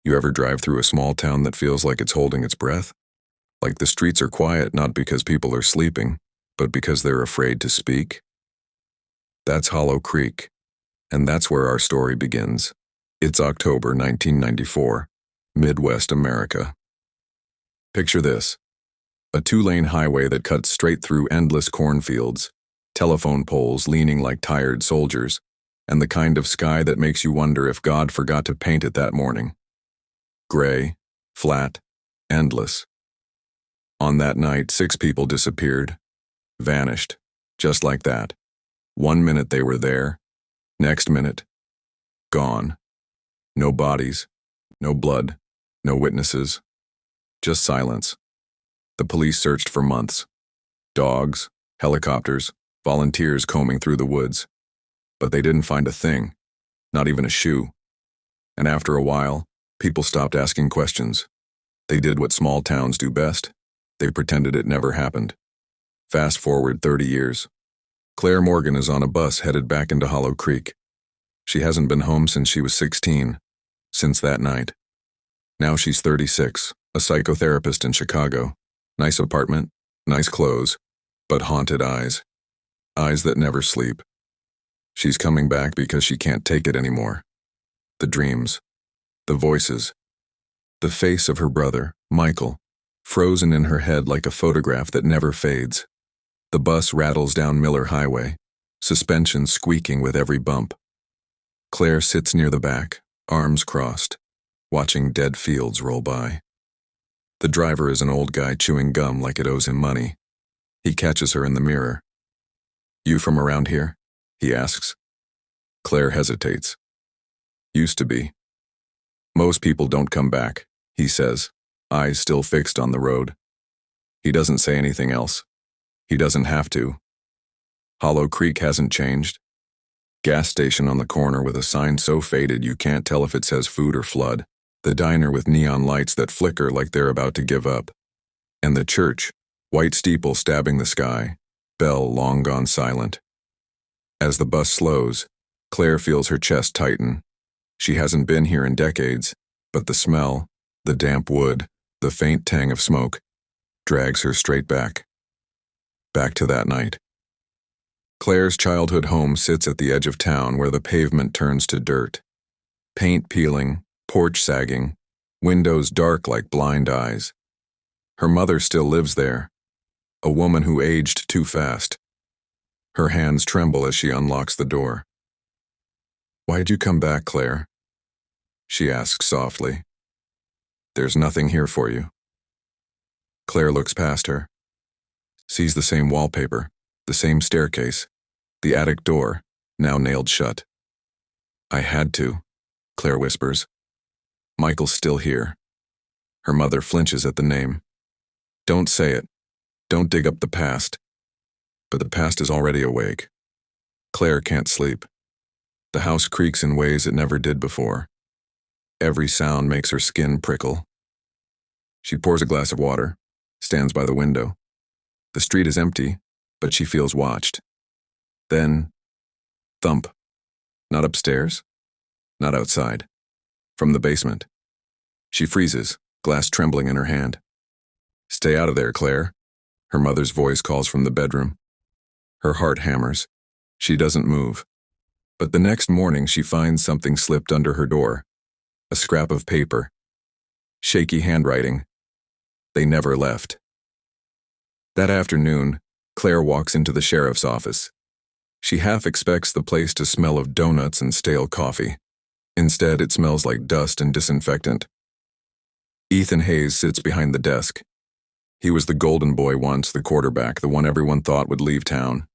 You ever drive through a small town that feels like it's holding its breath? Like the streets are quiet not because people are sleeping, but because they're afraid to speak? That's Hollow Creek, and that's where our story begins. It's October 1994, Midwest America. Picture this: a two-lane highway that cuts straight through endless cornfields, telephone poles leaning like tired soldiers, and the kind of sky that makes you wonder if God forgot to paint it that morning. Gray, flat, endless. On that night, 6 people disappeared, vanished, just like that. 1 minute they were there, next minute, gone. No bodies, no blood, no witnesses, just silence. The police searched for months. Dogs, helicopters, volunteers combing through the woods. But they didn't find a thing, not even a shoe. And after a while, people stopped asking questions. They did what small towns do best. They pretended it never happened. Fast forward 30 years. Claire Morgan is on a bus headed back into Hollow Creek. She hasn't been home since she was 16, since that night. Now she's 36, a psychotherapist in Chicago. Nice apartment, nice clothes, but haunted eyes. Eyes that never sleep. She's coming back because she can't take it anymore. The dreams, the voices, the face of her brother, Michael, frozen in her head like a photograph that never fades. The bus rattles down Miller Highway, suspension squeaking with every bump. Claire sits near the back, arms crossed, watching dead fields roll by. The driver is an old guy chewing gum like it owes him money. He catches her in the mirror. "You from around here?" he asks. Claire hesitates. "Used to be." "Most people don't come back," he says, eyes still fixed on the road. He doesn't say anything else. He doesn't have to. Hollow Creek hasn't changed. Gas station on the corner with a sign so faded you can't tell if it says food or flood. The diner with neon lights that flicker like they're about to give up. And the church, white steeple stabbing the sky, bell long gone silent. As the bus slows, Claire feels her chest tighten. She hasn't been here in decades, but the smell, the damp wood, the faint tang of smoke, drags her straight back. Back to that night. Claire's childhood home sits at the edge of town where the pavement turns to dirt. Paint peeling, porch sagging, windows dark like blind eyes. Her mother still lives there, a woman who aged too fast. Her hands tremble as she unlocks the door. "Why'd you come back, Claire?" she asks softly. "There's nothing here for you." Claire looks past her, sees the same wallpaper, the same staircase, the attic door, now nailed shut. "I had to," Claire whispers. "Michael's still here." Her mother flinches at the name. "Don't say it. Don't dig up the past." But the past is already awake. Claire can't sleep. The house creaks in ways it never did before. Every sound makes her skin prickle. She pours a glass of water, stands by the window. The street is empty, but she feels watched. Then, thump. Not upstairs, not outside. From the basement. She freezes, glass trembling in her hand. "Stay out of there, Claire," her mother's voice calls from the bedroom. Her heart hammers. She doesn't move. But the next morning she finds something slipped under her door. A scrap of paper. Shaky handwriting. They never left. That afternoon, Claire walks into the sheriff's office. She half expects the place to smell of donuts and stale coffee. Instead, it smells like dust and disinfectant. Ethan Hayes sits behind the desk. He was the golden boy once, the quarterback, the one everyone thought would leave town.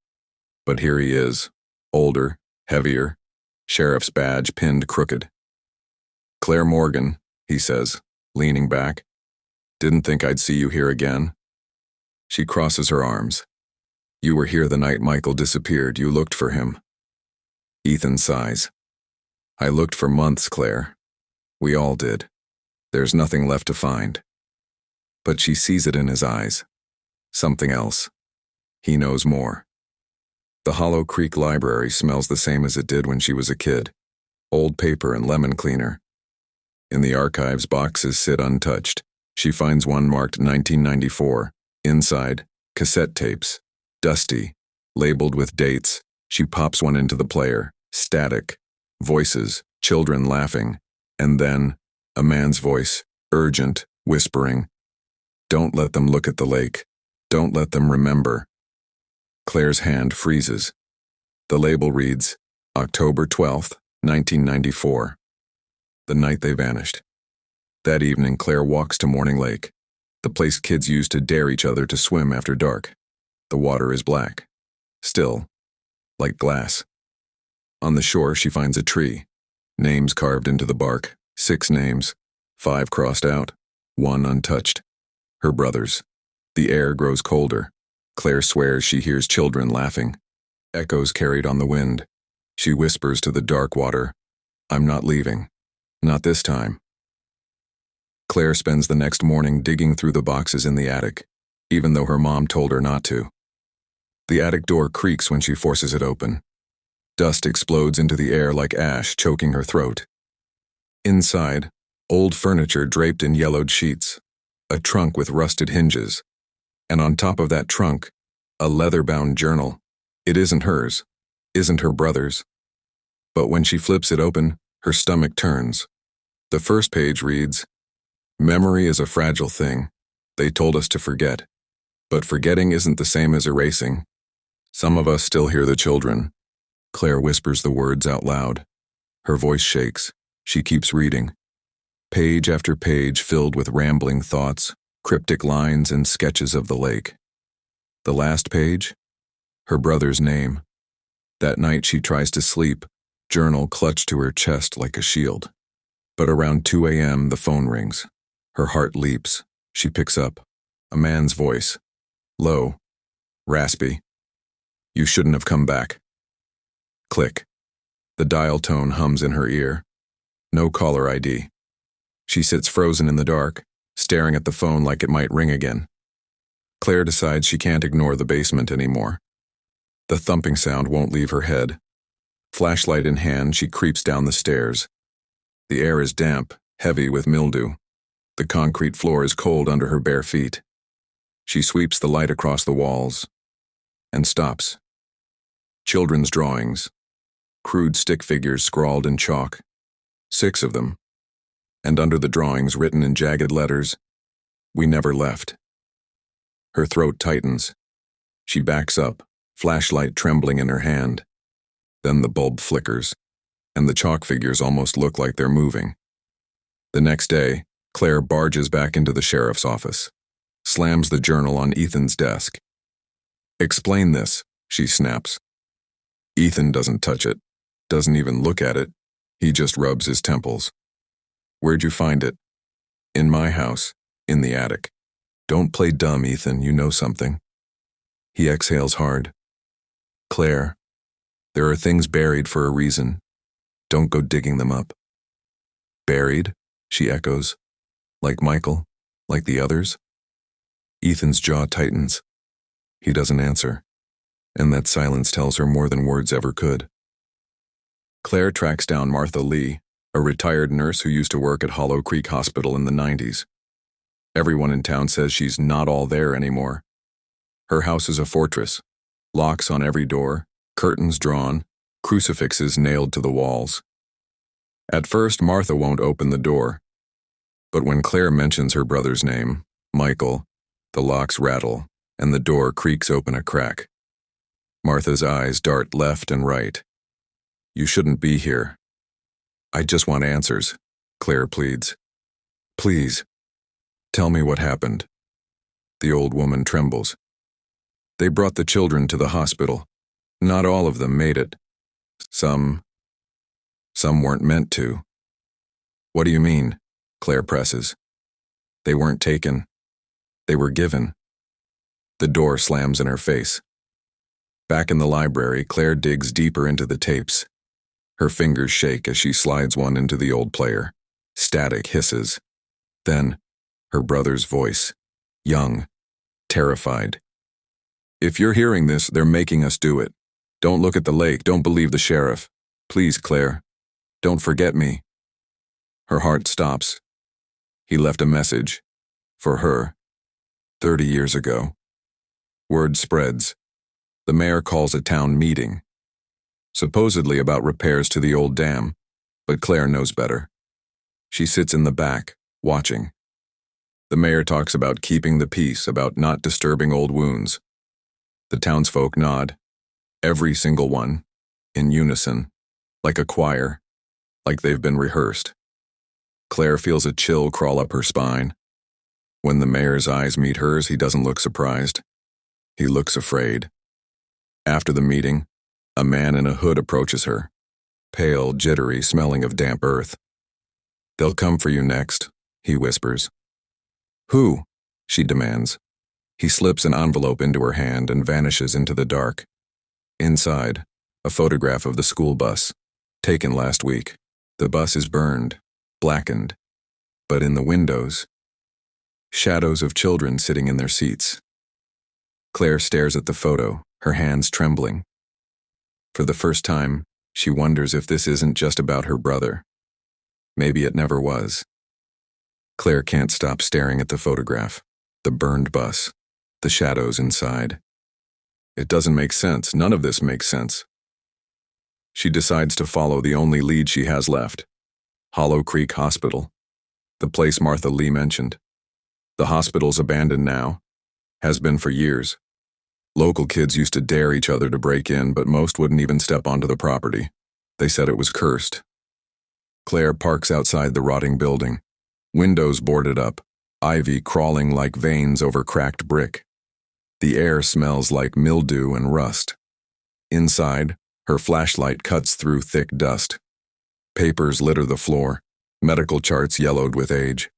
But here he is, older, heavier, sheriff's badge pinned crooked. "Claire Morgan," he says, leaning back. "Didn't think I'd see you here again." She crosses her arms. "You were here the night Michael disappeared. You looked for him." Ethan sighs. "I looked for months, Claire. We all did. There's nothing left to find." But she sees it in his eyes. Something else. He knows more. The Hollow Creek Library smells the same as it did when she was a kid. Old paper and lemon cleaner. In the archives, boxes sit untouched. She finds one marked 1994. Inside, cassette tapes. Dusty. Labeled with dates. She pops one into the player. Static. Voices. Children laughing. And then, a man's voice. Urgent. Whispering. Don't let them look at the lake. Don't let them remember. Claire's hand freezes. The label reads, October 12th, 1994. The night they vanished. That evening, Claire walks to Morning Lake, the place kids used to dare each other to swim after dark. The water is black. Still, like glass. On the shore, she finds a tree. Names carved into the bark. 6 names. 5 crossed out. 1 untouched. Her brothers. The air grows colder. Claire swears she hears children laughing. Echoes carried on the wind. She whispers to the dark water, I'm not leaving. Not this time. Claire spends the next morning digging through the boxes in the attic, even though her mom told her not to. The attic door creaks when she forces it open. Dust explodes into the air like ash, choking her throat. Inside, old furniture draped in yellowed sheets, a trunk with rusted hinges, and on top of that trunk, a leather-bound journal. It isn't hers, isn't her brother's. But when she flips it open, her stomach turns. The first page reads, Memory is a fragile thing. They told us to forget. But forgetting isn't the same as erasing. Some of us still hear the children. Claire whispers the words out loud. Her voice shakes. She keeps reading. Page after page filled with rambling thoughts, cryptic lines, and sketches of the lake. The last page? Her brother's name. That night she tries to sleep, journal clutched to her chest like a shield. But around 2 a.m. the phone rings. Her heart leaps. She picks up. A man's voice. Low. Raspy. You shouldn't have come back. Click. The dial tone hums in her ear. No caller ID. She sits frozen in the dark, staring at the phone like it might ring again. Claire decides she can't ignore the basement anymore. The thumping sound won't leave her head. Flashlight in hand, she creeps down the stairs. The air is damp, heavy with mildew. The concrete floor is cold under her bare feet. She sweeps the light across the walls and stops. Children's drawings. Crude stick figures scrawled in chalk. 6 of them. And under the drawings, written in jagged letters, We never left. Her throat tightens. She backs up, flashlight trembling in her hand. Then the bulb flickers, and the chalk figures almost look like they're moving. The next day, Claire barges back into the sheriff's office, slams the journal on Ethan's desk. Explain this, she snaps. Ethan doesn't touch it, doesn't even look at it. He just rubs his temples. Where'd you find it? In my house, in the attic. Don't play dumb, Ethan, you know something. He exhales hard. Claire, there are things buried for a reason. Don't go digging them up. Buried? She echoes. Like Michael? Like the others? Ethan's jaw tightens. He doesn't answer, and that silence tells her more than words ever could. Claire tracks down Martha Lee, a retired nurse who used to work at Hollow Creek Hospital in the 90s. Everyone in town says she's not all there anymore. Her house is a fortress, locks on every door, curtains drawn, crucifixes nailed to the walls. At first, Martha won't open the door. But when Claire mentions her brother's name, Michael, the locks rattle, and the door creaks open a crack. Martha's eyes dart left and right. You shouldn't be here. I just want answers, Claire pleads. Please, tell me what happened. The old woman trembles. They brought the children to the hospital. Not all of them made it. Some weren't meant to. What do you mean? Claire presses. They weren't taken. They were given. The door slams in her face. Back in the library, Claire digs deeper into the tapes. Her fingers shake as she slides one into the old player. Static hisses. Then, her brother's voice. Young. Terrified. If you're hearing this, they're making us do it. Don't look at the lake. Don't believe the sheriff. Please, Claire. Don't forget me. Her heart stops. He left a message. For her. 30 years ago. Word spreads. The mayor calls a town meeting. Supposedly about repairs to the old dam, but Claire knows better. She sits in the back, watching. The mayor talks about keeping the peace, about not disturbing old wounds. The townsfolk nod. Every single one. In unison. Like a choir. Like they've been rehearsed. Claire feels a chill crawl up her spine. When the mayor's eyes meet hers, he doesn't look surprised. He looks afraid. After the meeting, a man in a hood approaches her. Pale, jittery, smelling of damp earth. "They'll come for you next," he whispers. "Who?" she demands. He slips an envelope into her hand and vanishes into the dark. Inside, a photograph of the school bus, taken last week. The bus is burned, blackened, but in the windows, shadows of children sitting in their seats. Claire stares at the photo, her hands trembling. For the first time, she wonders if this isn't just about her brother. Maybe it never was. Claire can't stop staring at the photograph, the burned bus, the shadows inside. It doesn't make sense. None of this makes sense. She decides to follow the only lead she has left. Hollow Creek Hospital, the place Martha Lee mentioned. The hospital's abandoned now, has been for years. Local kids used to dare each other to break in, but most wouldn't even step onto the property. They said it was cursed. Claire parks outside the rotting building. Windows boarded up, ivy crawling like veins over cracked brick. The air smells like mildew and rust. Inside, her flashlight cuts through thick dust. Papers litter the floor, medical charts yellowed with age.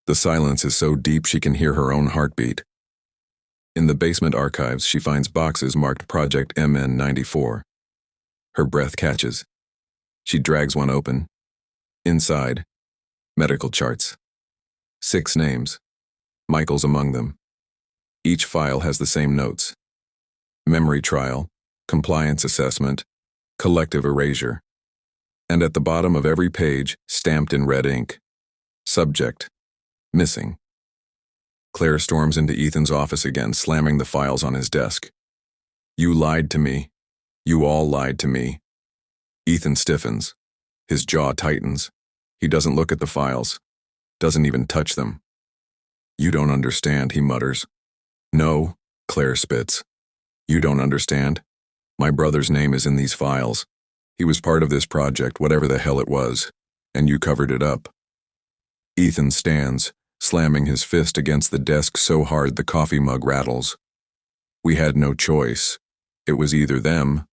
The silence is so deep she can hear her own heartbeat. In the basement archives, she finds boxes marked Project MN94. Her breath catches. She drags one open. Inside, medical charts. 6 names. Michael's among them. Each file has the same notes. Memory trial, compliance assessment, collective erasure. And at the bottom of every page, stamped in red ink, subject, missing. Claire storms into Ethan's office again, slamming the files on his desk. "You lied to me. You all lied to me." Ethan stiffens. His jaw tightens. He doesn't look at the files. Doesn't even touch them. "You don't understand," he mutters. "No," Claire spits. "You don't understand. My brother's name is in these files. He was part of this project, whatever the hell it was, and you covered it up." Ethan stands, slamming his fist against the desk so hard the coffee mug rattles. "We had no choice. It was either them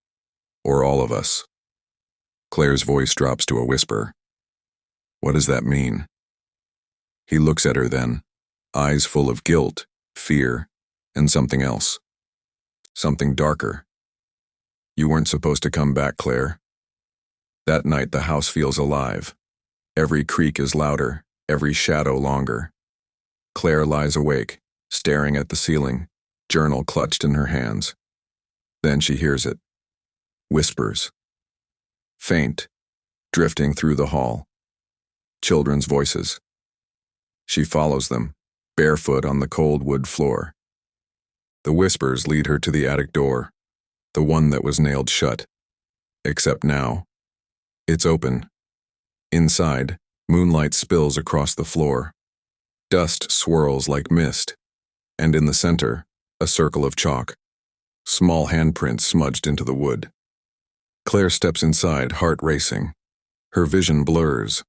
or all of us." Claire's voice drops to a whisper. "What does that mean?" He looks at her then, eyes full of guilt, fear, and something else. Something darker. "You weren't supposed to come back, Claire." That night the house feels alive. Every creak is louder, every shadow longer. Claire lies awake, staring at the ceiling, journal clutched in her hands. Then she hears it. Whispers. Faint, drifting through the hall. Children's voices. She follows them, barefoot on the cold wood floor. The whispers lead her to the attic door, the one that was nailed shut. Except now, it's open. Inside, moonlight spills across the floor. Dust swirls like mist, and in the center, a circle of chalk. Small handprints smudged into the wood. Claire steps inside, heart racing. Her vision blurs.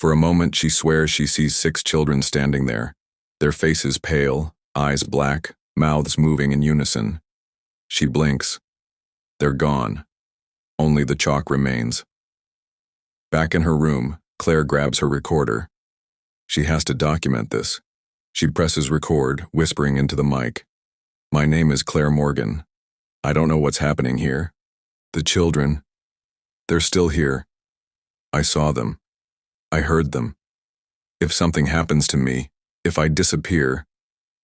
For a moment, she swears she sees 6 children standing there, their faces pale, eyes black, mouths moving in unison. She blinks. They're gone. Only the chalk remains. Back in her room, Claire grabs her recorder. She has to document this. She presses record, whispering into the mic. "My name is Claire Morgan. I don't know what's happening here. The children, they're still here. I saw them. I heard them. If something happens to me, if I disappear,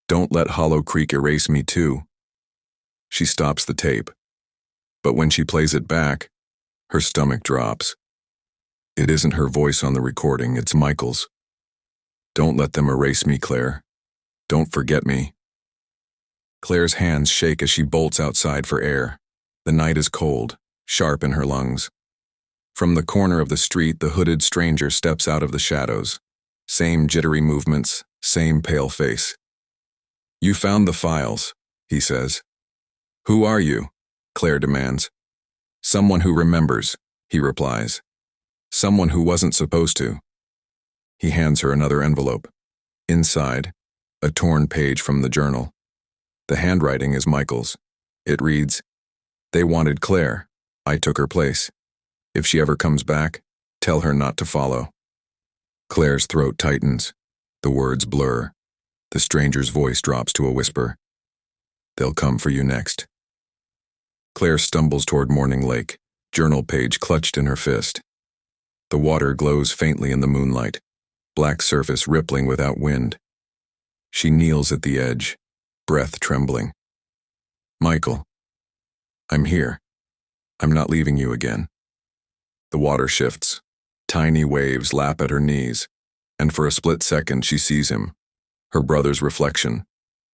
don't let Hollow Creek erase me too." She stops the tape. But when she plays it back, her stomach drops. It isn't her voice on the recording, it's Michael's. Don't let them erase me, Claire. Don't forget me. Claire's hands shake as she bolts outside for air. The night is cold, sharp in her lungs. From the corner of the street, the hooded stranger steps out of the shadows. Same jittery movements, same pale face. You found the files, he says. Who are you? Claire demands. Someone who remembers, he replies. Someone who wasn't supposed to. He hands her another envelope. Inside, a torn page from the journal. The handwriting is Michael's. It reads, They wanted Claire. I took her place. If she ever comes back, tell her not to follow. Claire's throat tightens. The words blur. The stranger's voice drops to a whisper. They'll come for you next. Claire stumbles toward Morning Lake, journal page clutched in her fist. The water glows faintly in the moonlight, black surface rippling without wind. She kneels at the edge, breath trembling. Michael, I'm here. I'm not leaving you again. The water shifts. Tiny waves lap at her knees, and for a split second she sees him, her brother's reflection.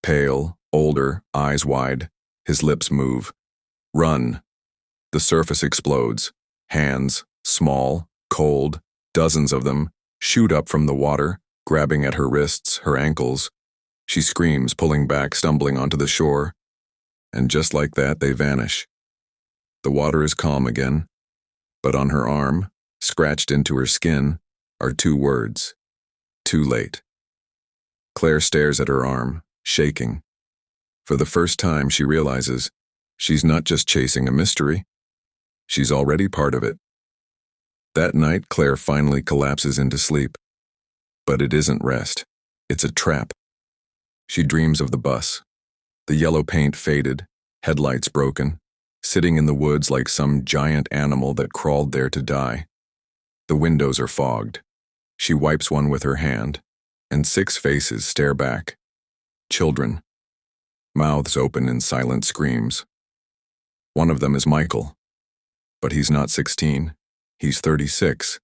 Pale, older, eyes wide, his lips move. Run. The surface explodes. Hands, small, cold, dozens of them, shoot up from the water, grabbing at her wrists, her ankles. She screams, pulling back, stumbling onto the shore. And just like that, they vanish. The water is calm again, but on her arm, scratched into her skin, are two words. Too late. Claire stares at her arm, shaking. For the first time, she realizes she's not just chasing a mystery. She's already part of it. That night, Claire finally collapses into sleep. But it isn't rest. It's a trap. She dreams of the bus. The yellow paint faded, headlights broken, sitting in the woods like some giant animal that crawled there to die. The windows are fogged. She wipes one with her hand, and 6 faces stare back. Children. Mouths open in silent screams. One of them is Michael. But he's not 16. He's 36.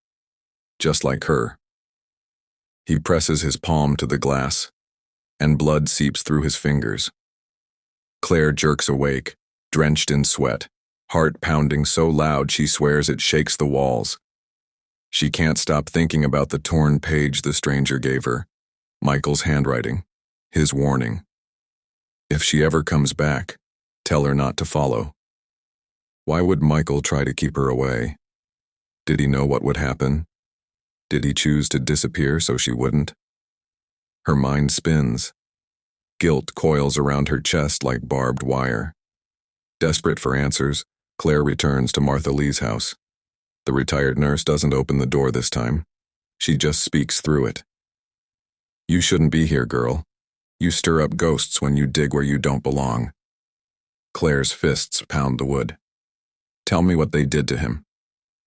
Just like her. He presses his palm to the glass, and blood seeps through his fingers. Claire jerks awake, drenched in sweat, heart pounding so loud she swears it shakes the walls. She can't stop thinking about the torn page the stranger gave her, Michael's handwriting, his warning. If she ever comes back, tell her not to follow. Why would Michael try to keep her away? Did he know what would happen? Did he choose to disappear so she wouldn't? Her mind spins. Guilt coils around her chest like barbed wire. Desperate for answers, Claire returns to Martha Lee's house. The retired nurse doesn't open the door this time. She just speaks through it. You shouldn't be here, girl. You stir up ghosts when you dig where you don't belong. Claire's fists pound the wood. Tell me what they did to him.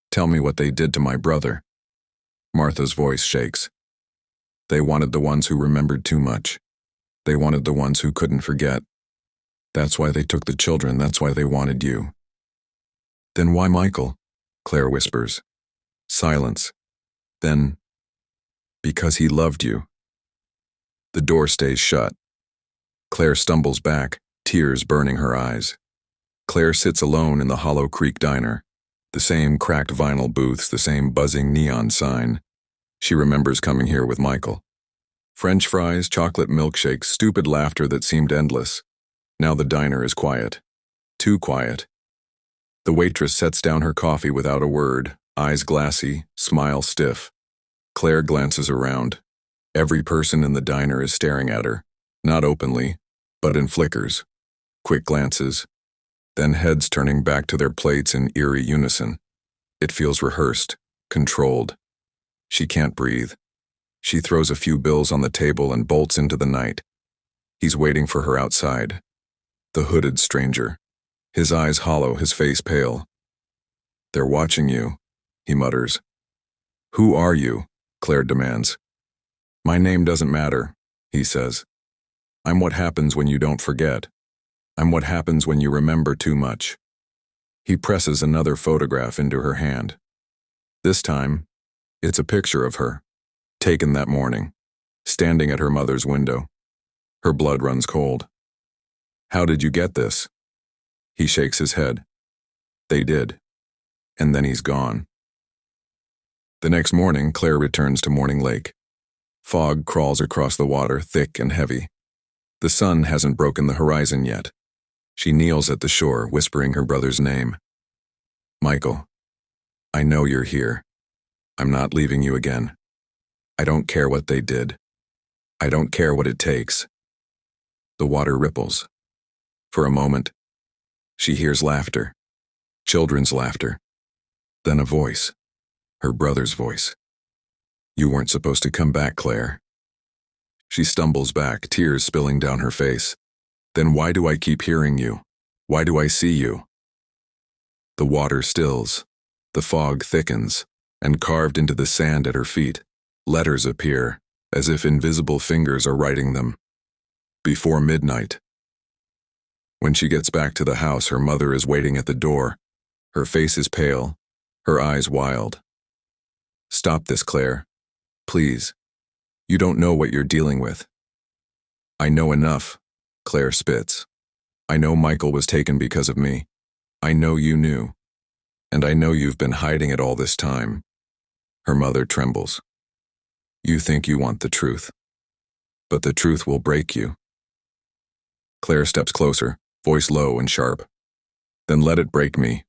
Tell me what they did to my brother. Martha's voice shakes. They wanted the ones who remembered too much. They wanted the ones who couldn't forget. That's why they took the children. That's why they wanted you. Then why Michael? Claire whispers. Silence. Then, because he loved you. The door stays shut. Claire stumbles back, tears burning her eyes. Claire sits alone in the Hollow Creek diner. The same cracked vinyl booths, the same buzzing neon sign. She remembers coming here with Michael. French fries, chocolate milkshakes, stupid laughter that seemed endless. Now the diner is quiet. Too quiet. The waitress sets down her coffee without a word, eyes glassy, smile stiff. Claire glances around. Every person in the diner is staring at her, not openly, but in flickers. Quick glances. Then heads turning back to their plates in eerie unison. It feels rehearsed, controlled. She can't breathe. She throws a few bills on the table and bolts into the night. He's waiting for her outside. The hooded stranger. His eyes hollow, his face pale. They're watching you, he mutters. Who are you? Claire demands. My name doesn't matter, he says. I'm what happens when you don't forget. I'm what happens when you remember too much. He presses another photograph into her hand. This time, It's a picture of her, taken that morning, standing at her mother's window. Her blood runs cold. How did you get this? He shakes his head. They did. And then he's gone. The next morning, Claire returns to Morning Lake. Fog crawls across the water, thick and heavy. The sun hasn't broken the horizon yet. She kneels at the shore, whispering her brother's name. Michael, I know you're here. I'm not leaving you again. I don't care what they did. I don't care what it takes. The water ripples. For a moment, she hears laughter, children's laughter, then a voice, her brother's voice. You weren't supposed to come back, Claire. She stumbles back, tears spilling down her face. Then why do I keep hearing you? Why do I see you? The water stills, the fog thickens, and carved into the sand at her feet, letters appear, as if invisible fingers are writing them. Before midnight. When she gets back to the house, her mother is waiting at the door. Her face is pale, her eyes wild. Stop this, Claire. Please. You don't know what you're dealing with. I know enough, Claire spits. I know Michael was taken because of me. I know you knew. And I know you've been hiding it all this time. Her mother trembles. You think you want the truth. But the truth will break you. Claire steps closer, voice low and sharp. Then let it break me.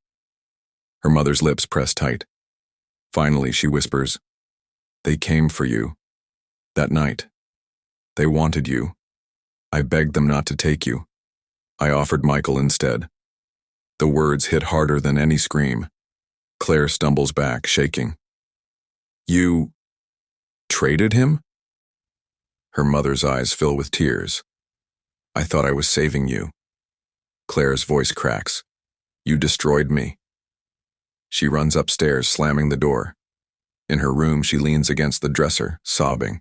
Her mother's lips press tight. Finally, she whispers, They came for you. That night. They wanted you. I begged them not to take you. I offered Michael instead. The words hit harder than any scream. Claire stumbles back, shaking. You traded him? Her mother's eyes fill with tears. I thought I was saving you. Claire's voice cracks. You destroyed me. She runs upstairs, slamming the door. In her room, she leans against the dresser, sobbing.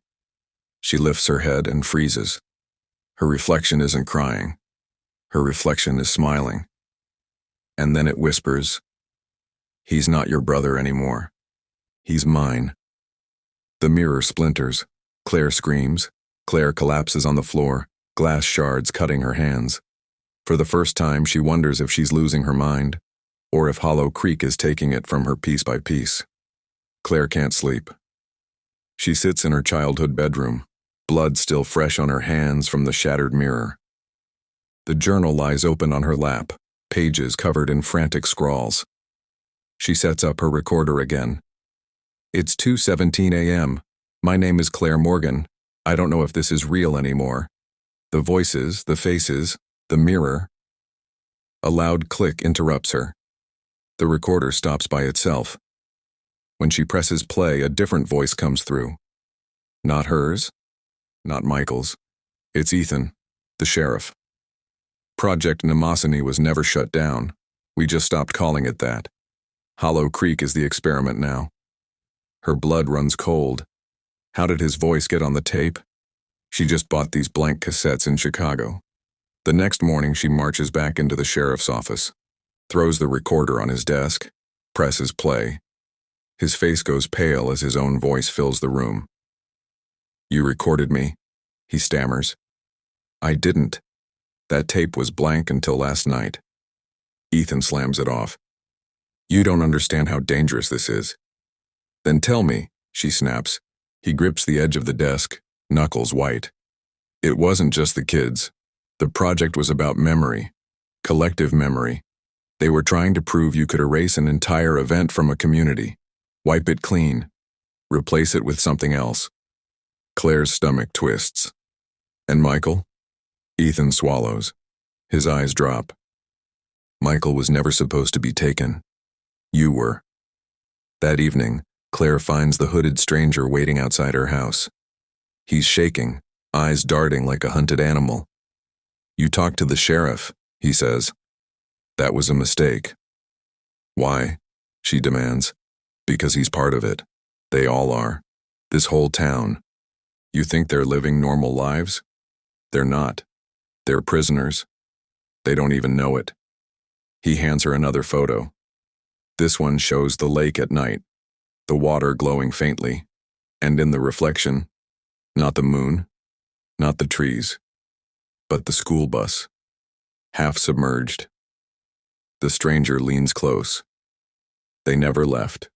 She lifts her head and freezes. Her reflection isn't crying. Her reflection is smiling. And then it whispers, He's not your brother anymore. He's mine. The mirror splinters. Claire screams. Claire collapses on the floor, glass shards cutting her hands. For the first time, she wonders if she's losing her mind, or if Hollow Creek is taking it from her piece by piece. Claire can't sleep. She sits in her childhood bedroom, blood still fresh on her hands from the shattered mirror. The journal lies open on her lap, pages covered in frantic scrawls. She sets up her recorder again. It's 2:17 a.m. My name is Claire Morgan. I don't know if this is real anymore. The voices, the faces, the mirror. A loud click interrupts her. The recorder stops by itself. When she presses play, a different voice comes through. Not hers, not Michael's. It's Ethan, the sheriff. Project Mnemosyne was never shut down. We just stopped calling it that. Hollow Creek is the experiment now. Her blood runs cold. How did his voice get on the tape? She just bought these blank cassettes in Chicago. The next morning, she marches back into the sheriff's office, throws the recorder on his desk, presses play. His face goes pale as his own voice fills the room. You recorded me, he stammers. I didn't. That tape was blank until last night. Ethan slams it off. You don't understand how dangerous this is. Then tell me, she snaps. He grips the edge of the desk, knuckles white. It wasn't just the kids. The project was about memory, collective memory. They were trying to prove you could erase an entire event from a community, wipe it clean, replace it with something else. Claire's stomach twists. And Michael? Ethan swallows. His eyes drop. Michael was never supposed to be taken. You were. That evening, Claire finds the hooded stranger waiting outside her house. He's shaking, eyes darting like a hunted animal. You talked to the sheriff, he says. That was a mistake. Why? She demands. Because he's part of it. They all are. This whole town. You think they're living normal lives? They're not. They're prisoners. They don't even know it. He hands her another photo. This one shows the lake at night. the water glowing faintly, and in the reflection, not the moon, not the trees, but the school bus, half submerged. The stranger leans close. They never left.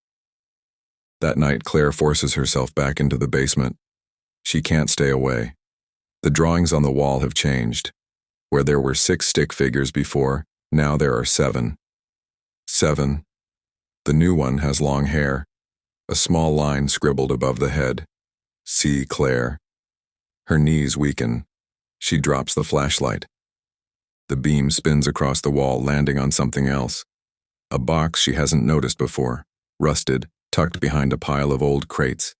That night, Claire forces herself back into the basement. She can't stay away. The drawings on the wall have changed. Where there were 6 stick figures before, now there are 7. 7. The new one has long hair, a small line scribbled above the head. See Claire. Her knees weaken. She drops the flashlight. The beam spins across the wall, landing on something else. A box she hasn't noticed before, rusted, tucked behind a pile of old crates.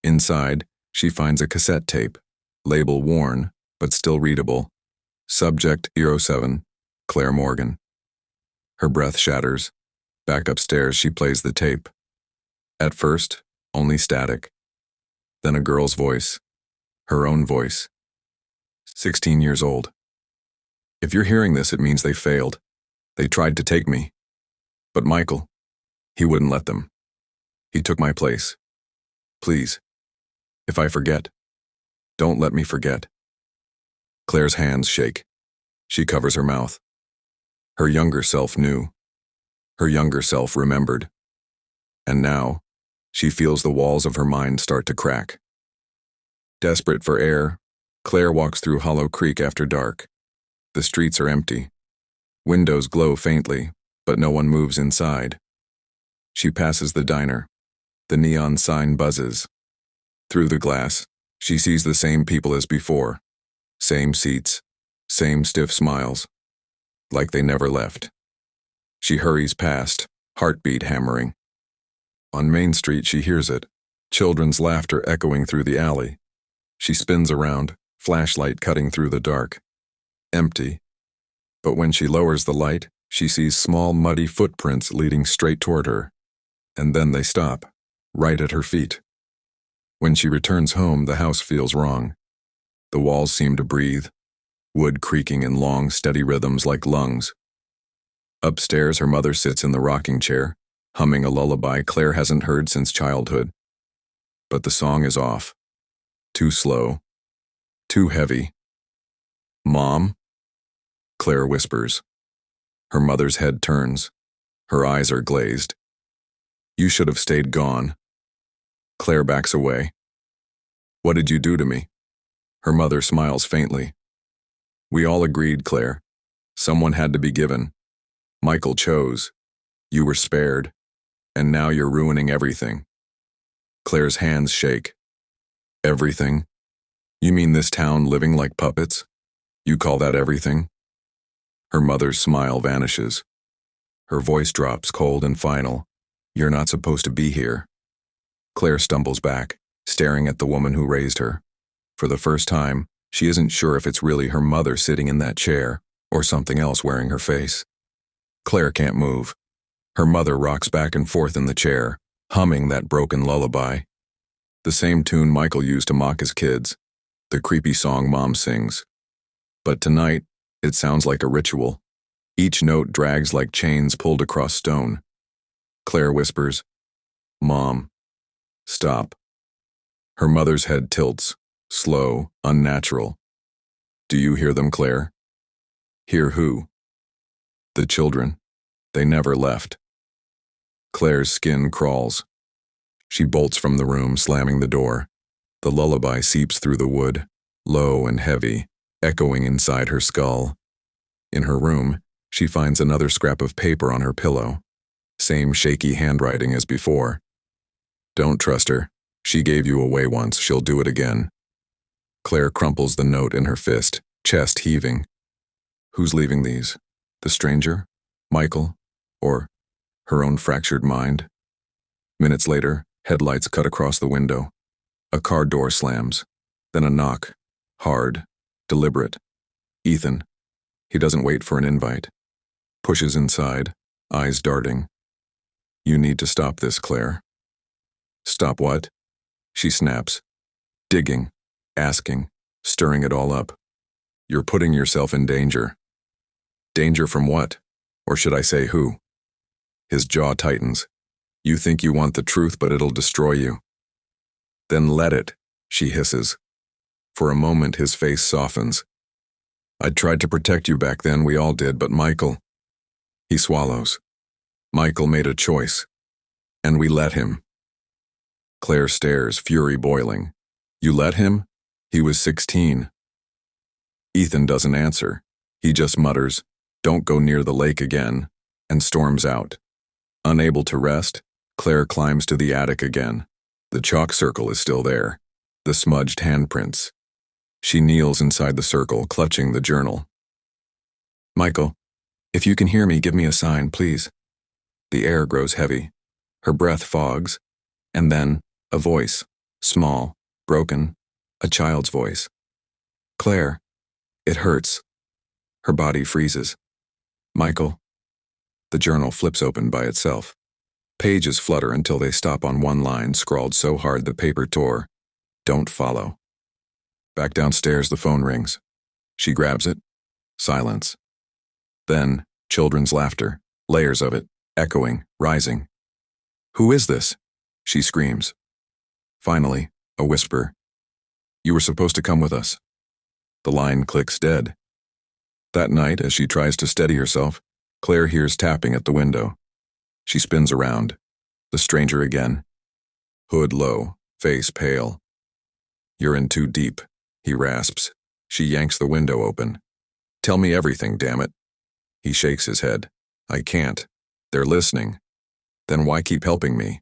Inside, she finds a cassette tape, label worn, but still readable. Subject 07, Claire Morgan. Her breath shatters. Back upstairs, she plays the tape. At first, only static. Then a girl's voice. Her own voice. 16 years old. If you're hearing this, it means they failed. They tried to take me. But Michael, he wouldn't let them. He took my place. Please, if I forget, don't let me forget. Claire's hands shake. She covers her mouth. Her younger self knew. Her younger self remembered. And now, she feels the walls of her mind start to crack. Desperate for air, Claire walks through Hollow Creek after dark. The streets are empty. Windows glow faintly, but no one moves inside. She passes the diner. The neon sign buzzes. Through the glass, she sees the same people as before. Same seats, same stiff smiles. Like they never left. She hurries past, heartbeat hammering. On Main Street, she hears it. Children's laughter echoing through the alley. She spins around, flashlight cutting through the dark. Empty. But when she lowers the light, she sees small muddy footprints leading straight toward her. And then they stop, right at her feet. When she returns home, the house feels wrong. The walls seem to breathe, wood creaking in long, steady rhythms like lungs. Upstairs, her mother sits in the rocking chair, humming a lullaby Claire hasn't heard since childhood. But the song is off. Too slow. Too heavy. Mom? Claire whispers. Her mother's head turns. Her eyes are glazed. You should have stayed gone. Claire backs away. What did you do to me? Her mother smiles faintly. We all agreed, Claire. Someone had to be given. Michael chose. You were spared. And now you're ruining everything. Claire's hands shake. Everything? You mean this town living like puppets? You call that everything? Her mother's smile vanishes. Her voice drops cold and final. You're not supposed to be here. Claire stumbles back, staring at the woman who raised her. For the first time, she isn't sure if it's really her mother sitting in that chair or something else wearing her face. Claire can't move. Her mother rocks back and forth in the chair, humming that broken lullaby. The same tune Michael used to mock his kids, the creepy song Mom sings. But tonight, it sounds like a ritual. Each note drags like chains pulled across stone. Claire whispers, Mom, stop. Her mother's head tilts, slow, unnatural. Do you hear them, Claire? Hear who? The children. They never left. Claire's skin crawls. She bolts from the room, slamming the door. The lullaby seeps through the wood, low and heavy, echoing inside her skull. In her room, she finds another scrap of paper on her pillow. Same shaky handwriting as before. Don't trust her. She gave you away once. She'll do it again. Claire crumples the note in her fist, chest heaving. Who's leaving these? The stranger? Michael? Or her own fractured mind? Minutes later, headlights cut across the window. A car door slams. Then a knock. Hard. Deliberate. Ethan. He doesn't wait for an invite. Pushes inside, eyes darting. You need to stop this, Claire. Stop what? She snaps. Digging. Asking. Stirring it all up. You're putting yourself in danger. Danger from what? Or should I say who? His jaw tightens. You think you want the truth, but it'll destroy you. Then let it, she hisses. For a moment, his face softens. I tried to protect you back then, we all did, but Michael... He swallows. Michael made a choice. And we let him. Claire stares, fury boiling. You let him? He was 16. Ethan doesn't answer. He just mutters, don't go near the lake again, and storms out. Unable to rest, Claire climbs to the attic again. The chalk circle is still there, the smudged handprints. She kneels inside the circle, clutching the journal. Michael, if you can hear me, give me a sign, please. The air grows heavy. Her breath fogs. And then, a voice, small, broken, a child's voice. Claire, it hurts. Her body freezes. Michael. The journal flips open by itself. Pages flutter until they stop on one line scrawled so hard the paper tore. Don't follow. Back downstairs, the phone rings. She grabs it. Silence. Then, children's laughter, layers of it, echoing, rising. Who is this? She screams. Finally, a whisper. You were supposed to come with us. The line clicks dead. That night, as she tries to steady herself, Claire hears tapping at the window. She spins around. The stranger again. Hood low, face pale. You're in too deep, he rasps. She yanks the window open. Tell me everything, damn it. He shakes his head. I can't. They're listening. Then why keep helping me?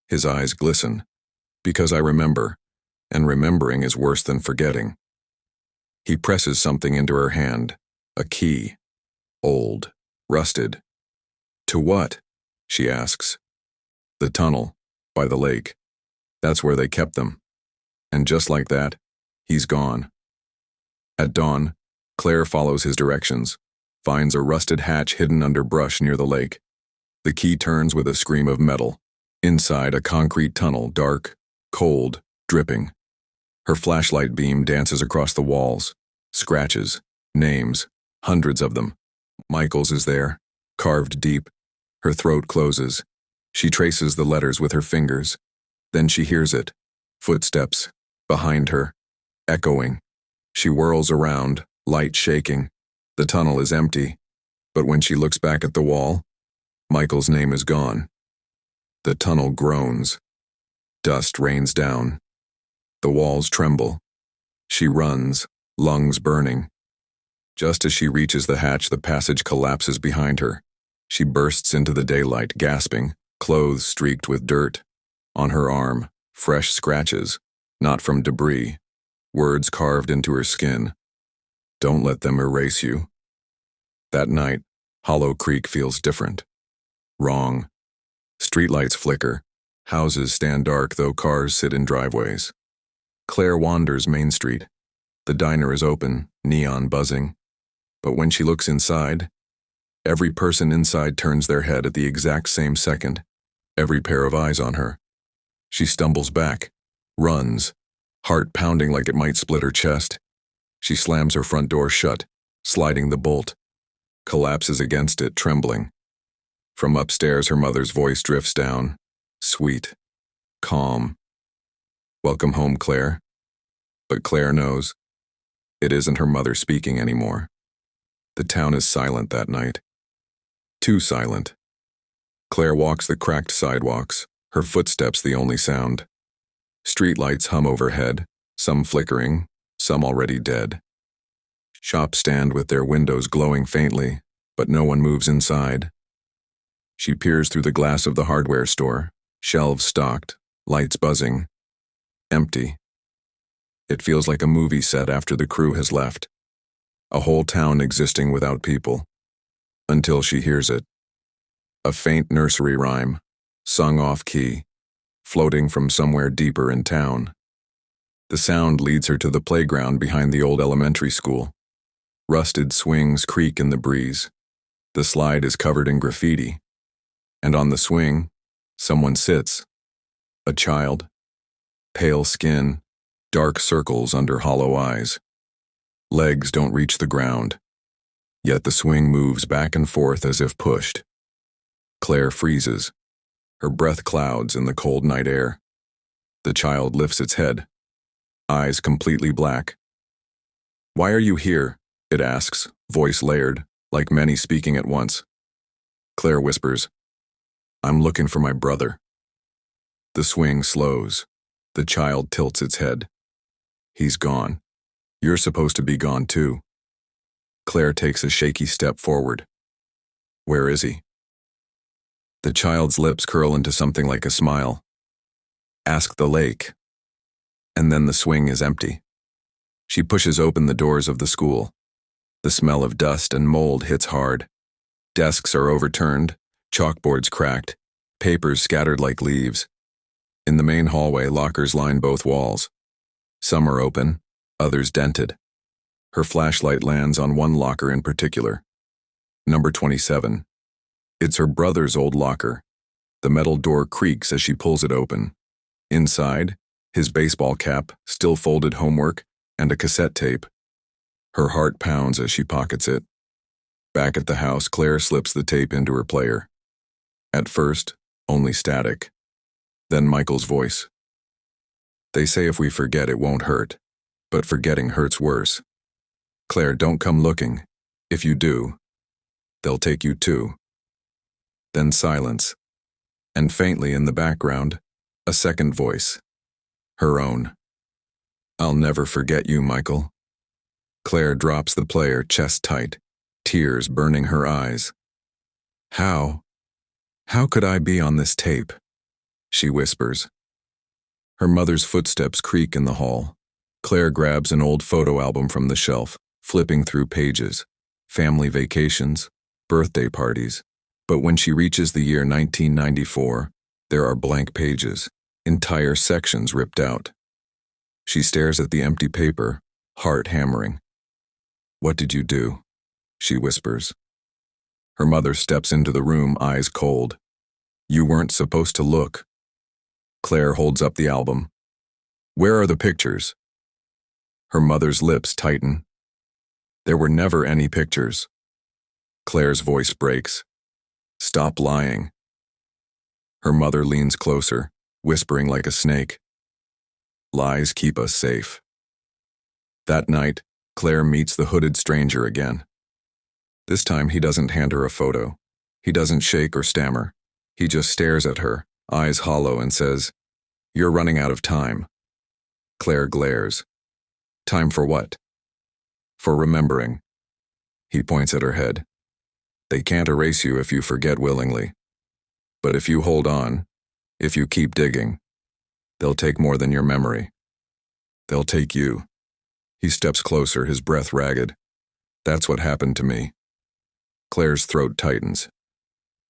His eyes glisten. Because I remember, and remembering is worse than forgetting. He presses something into her hand. A key. Old. Rusted. To what? She asks. The tunnel. By the lake. That's where they kept them. And just like that, he's gone. At dawn, Claire follows his directions, finds a rusted hatch hidden under brush near the lake. The key turns with a scream of metal. Inside, a concrete tunnel, dark, cold, dripping. Her flashlight beam dances across the walls. Scratches. Names. Hundreds of them. Michael's is there, carved deep. Her throat closes. She traces the letters with her fingers. Then she hears it. Footsteps. Behind her. Echoing. She whirls around, light shaking. The tunnel is empty. But when she looks back at the wall, Michael's name is gone. The tunnel groans. Dust rains down. The walls tremble. She runs, lungs burning. Just as she reaches the hatch, the passage collapses behind her. She bursts into the daylight, gasping, clothes streaked with dirt. On her arm, fresh scratches, not from debris, words carved into her skin. Don't let them erase you. That night, Hollow Creek feels different. Wrong. Streetlights flicker. Houses stand dark, though cars sit in driveways. Claire wanders Main Street. The diner is open, neon buzzing. But when she looks inside, every person inside turns their head at the exact same second, every pair of eyes on her. She stumbles back, runs, heart pounding like it might split her chest. She slams her front door shut, sliding the bolt, collapses against it, trembling. From upstairs, her mother's voice drifts down, sweet, calm. Welcome home, Claire. But Claire knows it isn't her mother speaking anymore. The town is silent that night. Too silent. Claire walks the cracked sidewalks, her footsteps the only sound. Streetlights hum overhead, some flickering, some already dead. Shops stand with their windows glowing faintly, but no one moves inside. She peers through the glass of the hardware store, shelves stocked, lights buzzing. Empty. It feels like a movie set after the crew has left. A whole town existing without people. Until she hears it. A faint nursery rhyme, sung off-key, floating from somewhere deeper in town. The sound leads her to the playground behind the old elementary school. Rusted swings creak in the breeze. The slide is covered in graffiti. And on the swing, someone sits. A child. Pale skin, dark circles under hollow eyes. Legs don't reach the ground. Yet the swing moves back and forth as if pushed. Claire freezes. Her breath clouds in the cold night air. The child lifts its head, eyes completely black. "Why are you here?" it asks, voice layered, like many speaking at once. Claire whispers, "I'm looking for my brother." The swing slows. The child tilts its head. "He's gone. You're supposed to be gone too." Claire takes a shaky step forward. "Where is he?" The child's lips curl into something like a smile. "Ask the lake." And then the swing is empty. She pushes open the doors of the school. The smell of dust and mold hits hard. Desks are overturned, chalkboards cracked, papers scattered like leaves. In the main hallway, lockers line both walls. Some are open, others dented. Her flashlight lands on one locker in particular. Number 27. It's her brother's old locker. The metal door creaks as she pulls it open. Inside, his baseball cap, still folded homework, and a cassette tape. Her heart pounds as she pockets it. Back at the house, Claire slips the tape into her player. At first, only static. Then Michael's voice. "They say if we forget, it won't hurt, but forgetting hurts worse. Claire, don't come looking. If you do, they'll take you too." Then silence. And faintly in the background, a second voice. Her own. "I'll never forget you, Michael." Claire drops the player chest tight, tears burning her eyes. How could I be on this tape?" she whispers. Her mother's footsteps creak in the hall. Claire grabs an old photo album from the shelf, flipping through pages. Family vacations, birthday parties. But when she reaches the year 1994, there are blank pages, entire sections ripped out. She stares at the empty paper, heart hammering. "What did you do?" she whispers. Her mother steps into the room, eyes cold. "You weren't supposed to look." Claire holds up the album. "Where are the pictures?" Her mother's lips tighten. "There were never any pictures." Claire's voice breaks. "Stop lying." Her mother leans closer, whispering like a snake. "Lies keep us safe." That night, Claire meets the hooded stranger again. This time he doesn't hand her a photo. He doesn't shake or stammer. He just stares at her, eyes hollow, and says, "You're running out of time." Claire glares. "Time for what?" "For remembering." He points at her head. "They can't erase you if you forget willingly. But if you hold on, if you keep digging, they'll take more than your memory. They'll take you." He steps closer, his breath ragged. "That's what happened to me." Claire's throat tightens.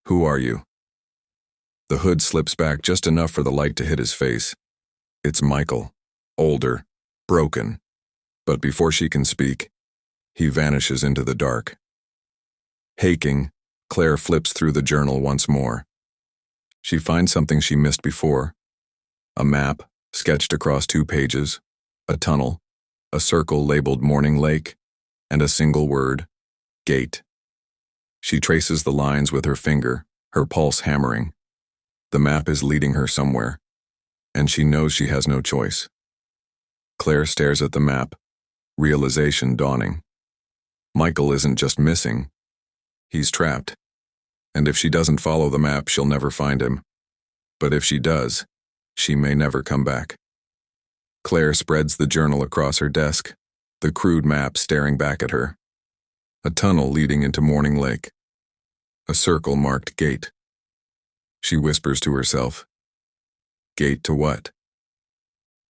"Who are you?" The hood slips back just enough for the light to hit his face. It's Michael, older, broken. But before she can speak, he vanishes into the dark. Haking, Claire flips through the journal once more. She finds something she missed before. A map, sketched across 2 pages, a tunnel, a circle labeled Morning Lake, and a single word, gate. She traces the lines with her finger, her pulse hammering. The map is leading her somewhere, and she knows she has no choice. Claire stares at the map, realization dawning. Michael isn't just missing. He's trapped. And if she doesn't follow the map, she'll never find him. But if she does, she may never come back. Claire spreads the journal across her desk, the crude map staring back at her. A tunnel leading into Morning Lake. A circle marked gate. She whispers to herself, "Gate to what?"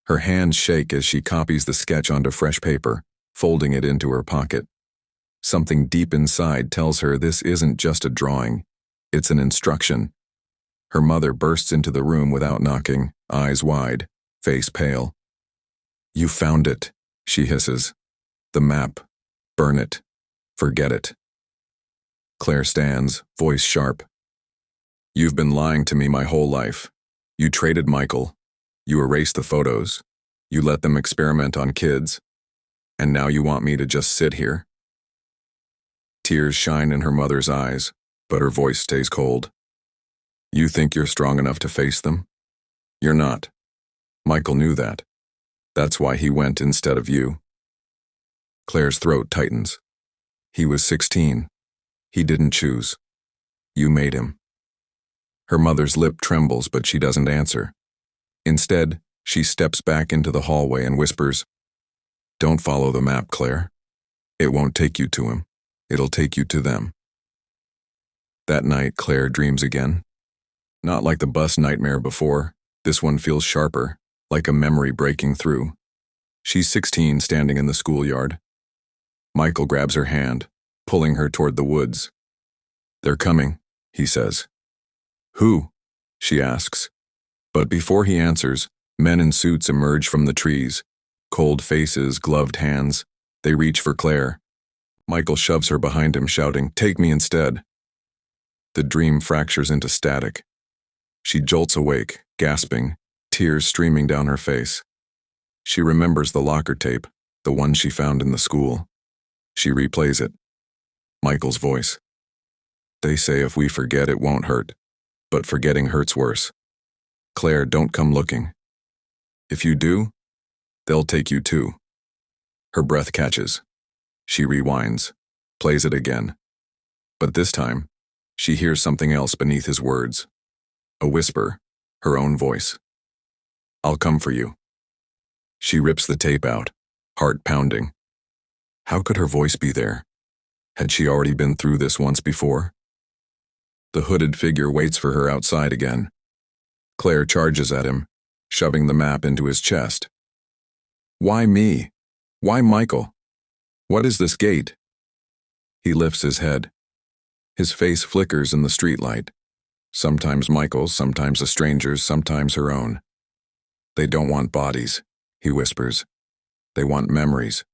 Her hands shake as she copies the sketch onto fresh paper, folding it into her pocket. Something deep inside tells her this isn't just a drawing, it's an instruction. Her mother bursts into the room without knocking, eyes wide, face pale. "You found it," she hisses. "The map. Burn it. Forget it." Claire stands, voice sharp. "You've been lying to me my whole life. You traded Michael. You erased the photos. You let them experiment on kids. And now you want me to just sit here?" Tears shine in her mother's eyes, but her voice stays cold. You think you're strong enough to face them? You're not. Michael knew that. That's why he went instead of you. Claire's throat tightens. He was 16. He didn't choose. You made him. Her mother's lip trembles, but she doesn't answer. Instead, she steps back into the hallway and whispers, "Don't follow the map, Claire. It won't take you to him. It'll take you to them." That night, Claire dreams again. Not like the bus nightmare before. This one feels sharper, like a memory breaking through. She's 16, standing in the schoolyard. Michael grabs her hand, pulling her toward the woods. "They're coming," he says. "Who?" she asks. But before he answers, men in suits emerge from the trees. Cold faces, gloved hands. They reach for Claire. Michael shoves her behind him, shouting, "Take me instead." The dream fractures into static. She jolts awake, gasping, tears streaming down her face. She remembers the locker tape, the one she found in the school. She replays it. Michael's voice. "They say if we forget, it won't hurt, but forgetting hurts worse. Claire, don't come looking. If you do, they'll take you too." Her breath catches. She rewinds, plays it again. But this time, she hears something else beneath his words. A whisper, her own voice. "I'll come for you." She rips the tape out, heart pounding. How could her voice be there? Had she already been through this once before? The hooded figure waits for her outside again. Claire charges at him, shoving the map into his chest. "Why me? Why Michael? What is this gate?" He lifts his head. His face flickers in the streetlight. Sometimes Michael's, sometimes a stranger's, sometimes her own. "They don't want bodies," he whispers. "They want memories.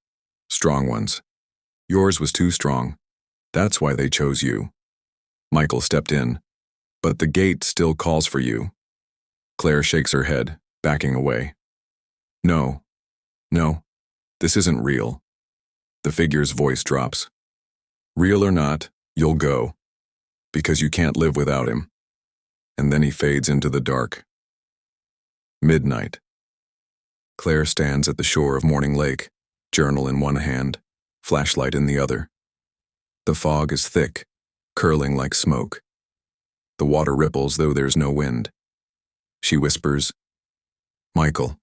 Strong ones. Yours was too strong. That's why they chose you." Michael stepped in. "But the gate still calls for you." Claire shakes her head, backing away. No, this isn't real." The figure's voice drops. "Real or not, you'll go. Because you can't live without him." And then he fades into the dark. Midnight. Claire stands at the shore of Morning Lake, journal in one hand, flashlight in the other. The fog is thick, curling like smoke. The water ripples though there's no wind. She whispers, "Michael,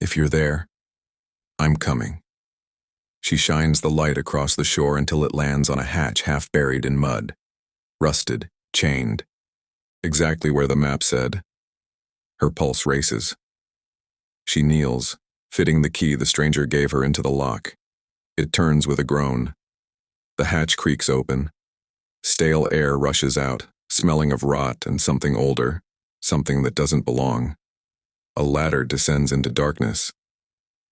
if you're there, I'm coming." She shines the light across the shore until it lands on a hatch half buried in mud. Rusted, chained. Exactly where the map said. Her pulse races. She kneels, fitting the key the stranger gave her into the lock. It turns with a groan. The hatch creaks open. Stale air rushes out, smelling of rot and something older, something that doesn't belong. A ladder descends into darkness.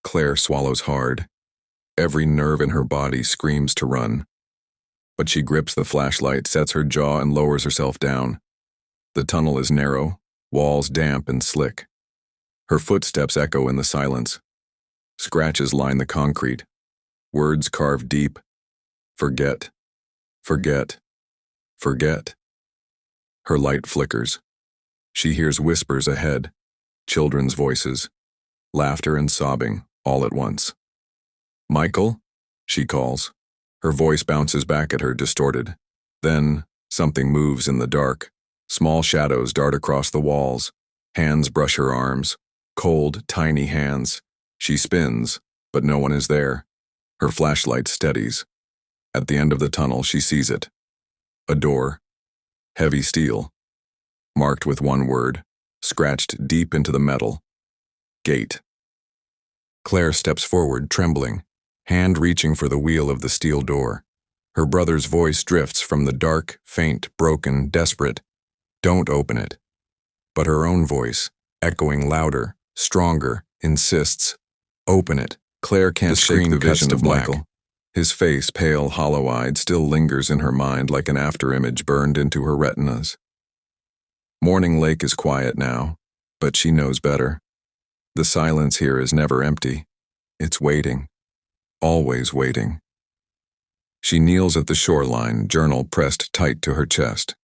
Claire swallows hard. Every nerve in her body screams to run. But she grips the flashlight, sets her jaw, and lowers herself down. The tunnel is narrow, walls damp and slick. Her footsteps echo in the silence. Scratches line the concrete. Words carved deep. Forget. Forget. Forget. Her light flickers. She hears whispers ahead. Children's voices. Laughter and sobbing, all at once. "Michael?" she calls. Her voice bounces back at her, distorted. Then, something moves in the dark. Small shadows dart across the walls. Hands brush her arms. Cold, tiny hands. She spins, but no one is there. Her flashlight steadies. At the end of the tunnel, she sees it. A door. Heavy steel. Marked with one word, scratched deep into the metal. Gate. Claire steps forward, trembling, hand reaching for the wheel of the steel door. Her brother's voice drifts from the dark, faint, broken, desperate. "Don't open it." But her own voice, echoing louder, stronger, insists, "Open it." Claire can't shake the vision of Michael. His face, pale, hollow-eyed, still lingers in her mind like an afterimage burned into her retinas. Morning Lake is quiet now, but she knows better. The silence here is never empty. It's waiting. Always waiting. She kneels at the shoreline, journal pressed tight to her chest.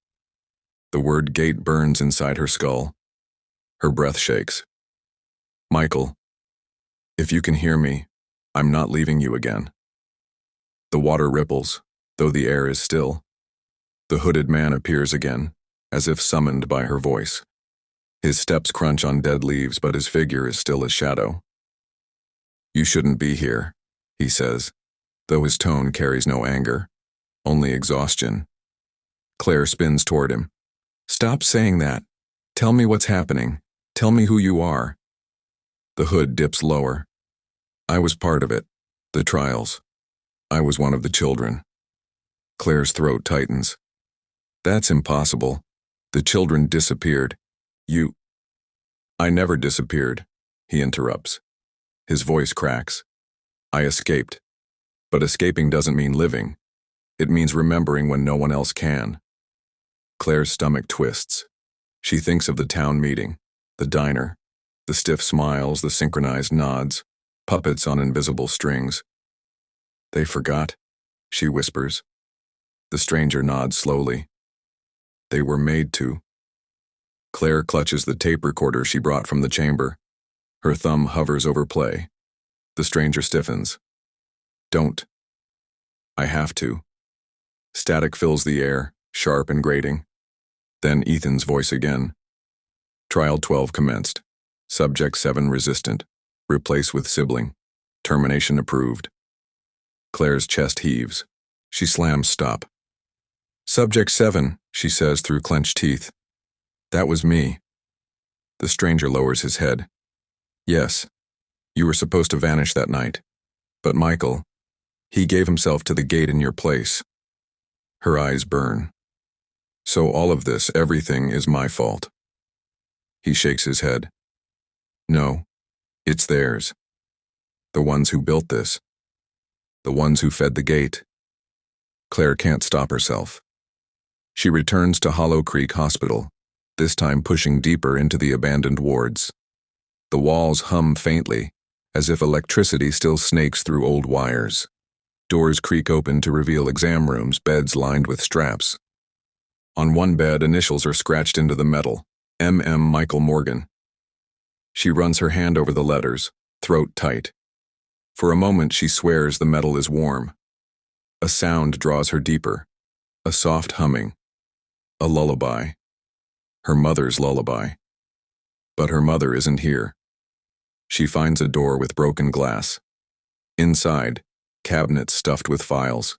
The word gate burns inside her skull. Her breath shakes. Michael, if you can hear me, I'm not leaving you again. The water ripples, though the air is still. The hooded man appears again, as if summoned by her voice. His steps crunch on dead leaves, but his figure is still a shadow. You shouldn't be here, he says, though his tone carries no anger, only exhaustion. Claire spins toward him. Stop saying that. Tell me what's happening. Tell me who you are. The hood dips lower. I was part of it. The trials. I was one of the children. Claire's throat tightens. That's impossible. The children disappeared. I never disappeared, he interrupts. His voice cracks. I escaped. But escaping doesn't mean living. It means remembering when no one else can. Claire's stomach twists. She thinks of the town meeting, the diner, the stiff smiles, the synchronized nods, puppets on invisible strings. They forgot, she whispers. The stranger nods slowly. They were made to. Claire clutches the tape recorder she brought from the chamber. Her thumb hovers over play. The stranger stiffens. Don't. I have to. Static fills the air, sharp and grating. Then Ethan's voice again. Trial 12 commenced. Subject 7 resistant. Replace with sibling. Termination approved. Claire's chest heaves. She slams stop. Subject 7, she says through clenched teeth. That was me. The stranger lowers his head. Yes, you were supposed to vanish that night. But Michael, he gave himself to the gate in your place. Her eyes burn. So all of this, everything, is my fault. He shakes his head. No, it's theirs. The ones who built this. The ones who fed the gate. Claire can't stop herself. She returns to Hollow Creek Hospital, this time pushing deeper into the abandoned wards. The walls hum faintly, as if electricity still snakes through old wires. Doors creak open to reveal exam rooms, beds lined with straps. On one bed, initials are scratched into the metal. M.M. Michael Morgan. She runs her hand over the letters, throat tight. For a moment, she swears the metal is warm. A sound draws her deeper. A soft humming. A lullaby. Her mother's lullaby. But her mother isn't here. She finds a door with broken glass. Inside, cabinets stuffed with files.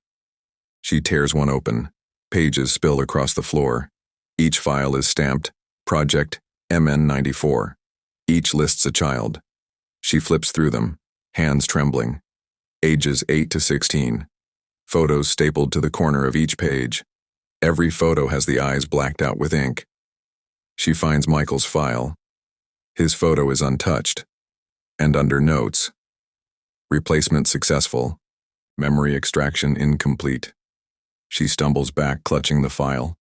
She tears one open. Pages spill across the floor. Each file is stamped, Project MN94. Each lists a child. She flips through them, hands trembling. Ages 8 to 16. Photos stapled to the corner of each page. Every photo has the eyes blacked out with ink. She finds Michael's file. His photo is untouched. And under notes, replacement successful, memory extraction incomplete. She stumbles back, clutching the file.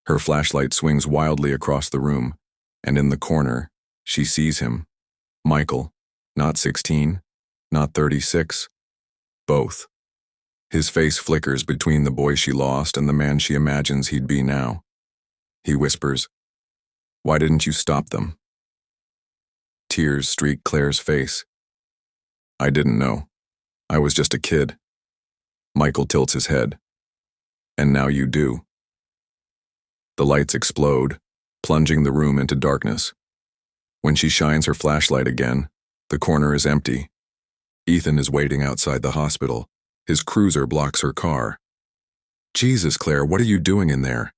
Her flashlight swings wildly across the room, and in the corner, she sees him. Michael, not 16, not 36, both. His face flickers between the boy she lost and the man she imagines he'd be now. He whispers, "Why didn't you stop them?" Tears streak Claire's face. "I didn't know. I was just a kid." Michael tilts his head. "And now you do." The lights explode, plunging the room into darkness. When she shines her flashlight again, the corner is empty. Ethan is waiting outside the hospital. His cruiser blocks her car. "Jesus, Claire, what are you doing in there?"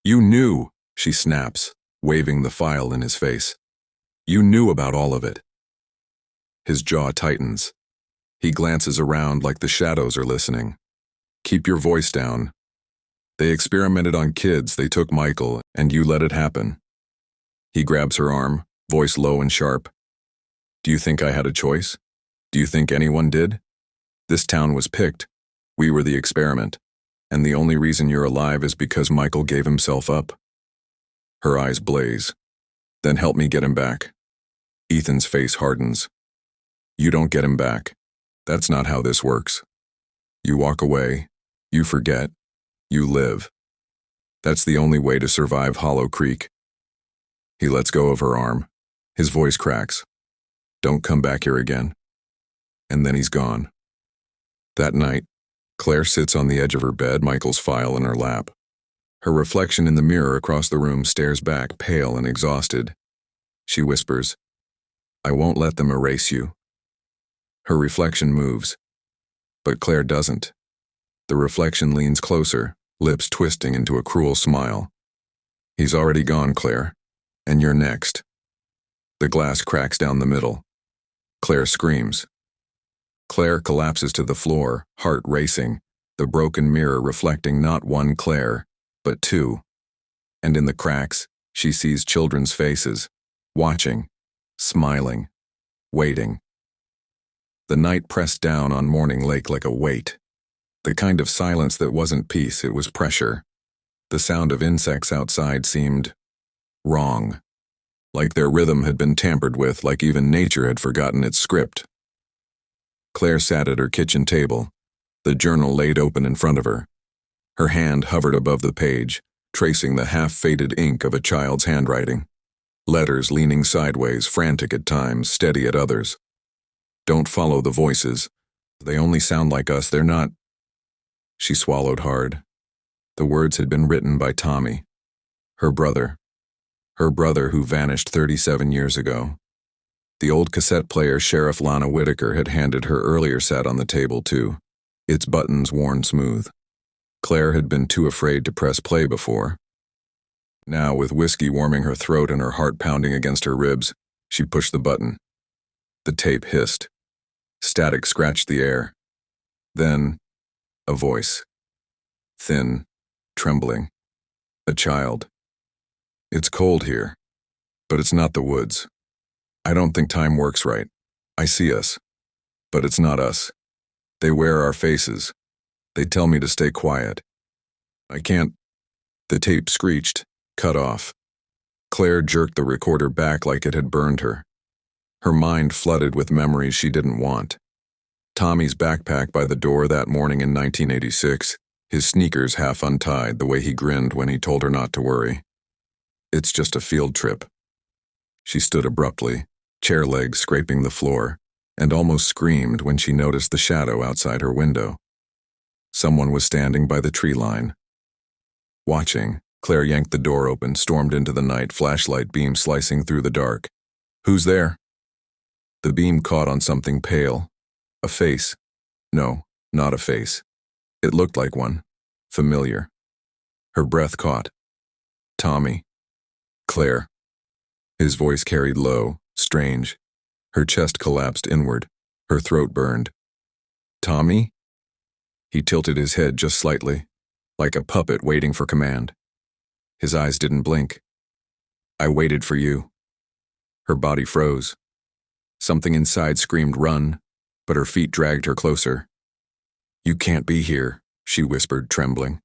"You knew," she snaps, waving the file in his face. "You knew about all of it." His jaw tightens. He glances around like the shadows are listening. "Keep your voice down. They experimented on kids, they took Michael, and you let it happen." He grabs her arm, voice low and sharp. "Do you think I had a choice? Do you think anyone did? This town was picked. We were the experiment. And the only reason you're alive is because Michael gave himself up." Her eyes blaze. "Then help me get him back." Ethan's face hardens. "You don't get him back. That's not how this works. You walk away. You forget. You live." That's the only way to survive Hollow Creek. He lets go of her arm. His voice cracks. Don't come back here again. And then he's gone. That night, Claire sits on the edge of her bed, Michael's file in her lap. Her reflection in the mirror across the room stares back, pale and exhausted. She whispers, "I won't let them erase you." Her reflection moves, but Claire doesn't. The reflection leans closer, lips twisting into a cruel smile. "He's already gone, Claire, and you're next." The glass cracks down the middle. Claire screams. Claire collapses to the floor, heart racing, the broken mirror reflecting not one Claire, but two. And in the cracks, she sees children's faces, watching, smiling, waiting. The night pressed down on Morning Lake like a weight. The kind of silence that wasn't peace, it was pressure. The sound of insects outside seemed wrong. Like their rhythm had been tampered with, like even nature had forgotten its script. Claire sat at her kitchen table, the journal laid open in front of her. Her hand hovered above the page, tracing the half-faded ink of a child's handwriting. Letters leaning sideways, frantic at times, steady at others. "Don't follow the voices. They only sound like us, they're not." She swallowed hard. The words had been written by Tommy, her brother. Her brother who vanished 37 years ago. The old cassette player Sheriff Lana Whitaker had handed her earlier sat on the table too, its buttons worn smooth. Claire had been too afraid to press play before. Now, with whiskey warming her throat and her heart pounding against her ribs, she pushed the button. The tape hissed. Static scratched the air. Then, a voice. Thin, trembling. A child. "It's cold here, but it's not the woods. I don't think time works right. I see us, but it's not us. They wear our faces. They tell me to stay quiet. I can't." The tape screeched, cut off. Claire jerked the recorder back like it had burned her. Her mind flooded with memories she didn't want. Tommy's backpack by the door that morning in 1986, his sneakers half untied, the way he grinned when he told her not to worry. "It's just a field trip." She stood abruptly, chair legs scraping the floor, and almost screamed when she noticed the shadow outside her window. Someone was standing by the tree line. Watching, Claire yanked the door open, stormed into the night, flashlight beam slicing through the dark. "Who's there?" The beam caught on something pale. A face. No, not a face. It looked like one. Familiar. Her breath caught. "Tommy." "Claire." His voice carried low, strange. Her chest collapsed inward. Her throat burned. "Tommy?" He tilted his head just slightly, like a puppet waiting for command. His eyes didn't blink. "I waited for you." Her body froze. Something inside screamed run, but her feet dragged her closer. "You can't be here," she whispered, trembling.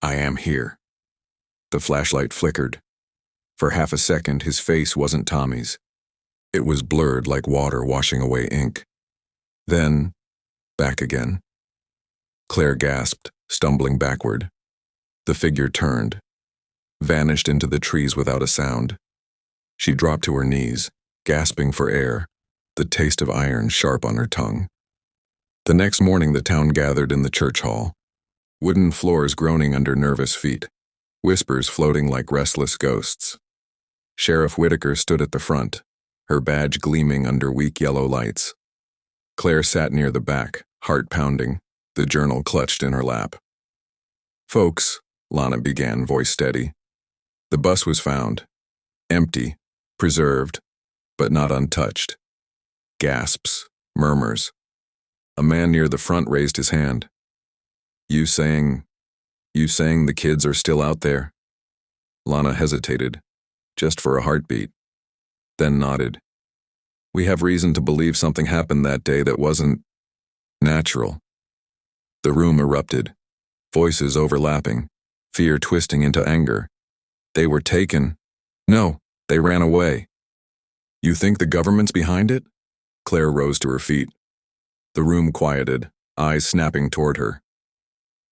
"I am here." The flashlight flickered. For half a second, his face wasn't Tommy's. It was blurred like water washing away ink. Then, back again. Claire gasped, stumbling backward. The figure turned, vanished into the trees without a sound. She dropped to her knees, gasping for air, the taste of iron sharp on her tongue. The next morning the town gathered in the church hall, wooden floors groaning under nervous feet, whispers floating like restless ghosts. Sheriff Whitaker stood at the front, her badge gleaming under weak yellow lights. Claire sat near the back, heart pounding, the journal clutched in her lap. "Folks," Lana began, voice steady. "The bus was found. Empty, preserved, but not untouched." Gasps, murmurs. A man near the front raised his hand. You saying the kids are still out there?" Lana hesitated, just for a heartbeat, then nodded. "We have reason to believe something happened that day that wasn't natural." The room erupted, voices overlapping, fear twisting into anger. "They were taken." "No, they ran away." "You think the government's behind it?" Claire rose to her feet. The room quieted, eyes snapping toward her.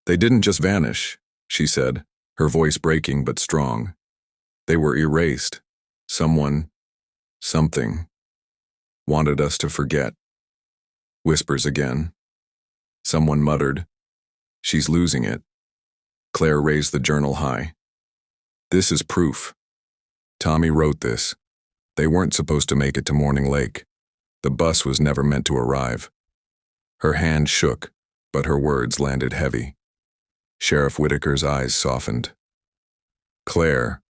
"They didn't just vanish," she said. her voice breaking but strong. They were erased. Someone, something, wanted us to forget. Whispers again. Someone muttered, "She's losing it." Claire raised the journal high. "This is proof. Tommy wrote this. They weren't supposed to make it to Morning Lake. The bus was never meant to arrive." Her hand shook, but her words landed heavy. Sheriff Whitaker's eyes softened. "Claire."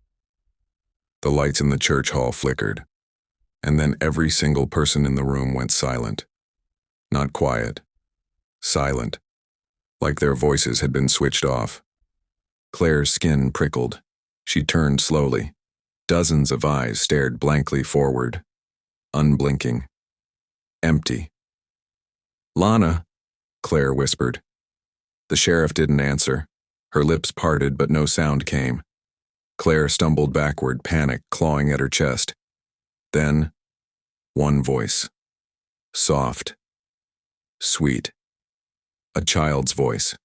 The lights in the church hall flickered, and then every single person in the room went silent. Not quiet. Silent. Like their voices had been switched off. Claire's skin prickled. She turned slowly. Dozens of eyes stared blankly forward. Unblinking. Empty. "Lana," Claire whispered. The sheriff didn't answer. Her lips parted, but no sound came. Claire stumbled backward, panic clawing at her chest. Then, one voice. Soft. Sweet. A child's voice.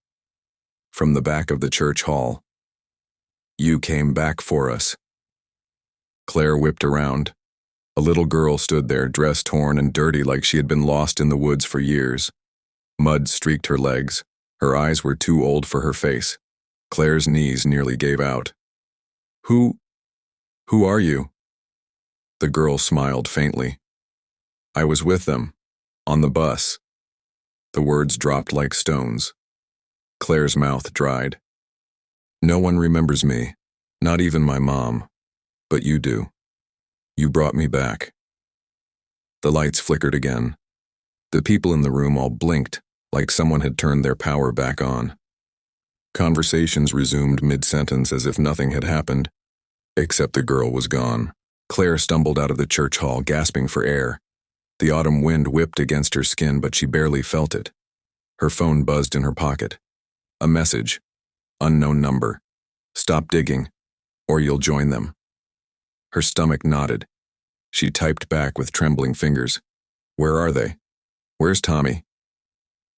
From the back of the church hall. "You came back for us." Claire whipped around. A little girl stood there, dress torn and dirty like she had been lost in the woods for years. Mud streaked her legs. Her eyes were too old for her face. Claire's knees nearly gave out. Who are you?" The girl smiled faintly. "I was with them. On the bus." The words dropped like stones. Claire's mouth dried. "No one remembers me, not even my mom. But you do. You brought me back." The lights flickered again. The people in the room all blinked, like someone had turned their power back on. Conversations resumed mid-sentence as if nothing had happened, except the girl was gone. Claire stumbled out of the church hall, gasping for air. The autumn wind whipped against her skin, but she barely felt it. Her phone buzzed in her pocket. A message. Unknown number. "Stop digging, or you'll join them." Her stomach knotted. She typed back with trembling fingers. "Where are they? Where's Tommy?"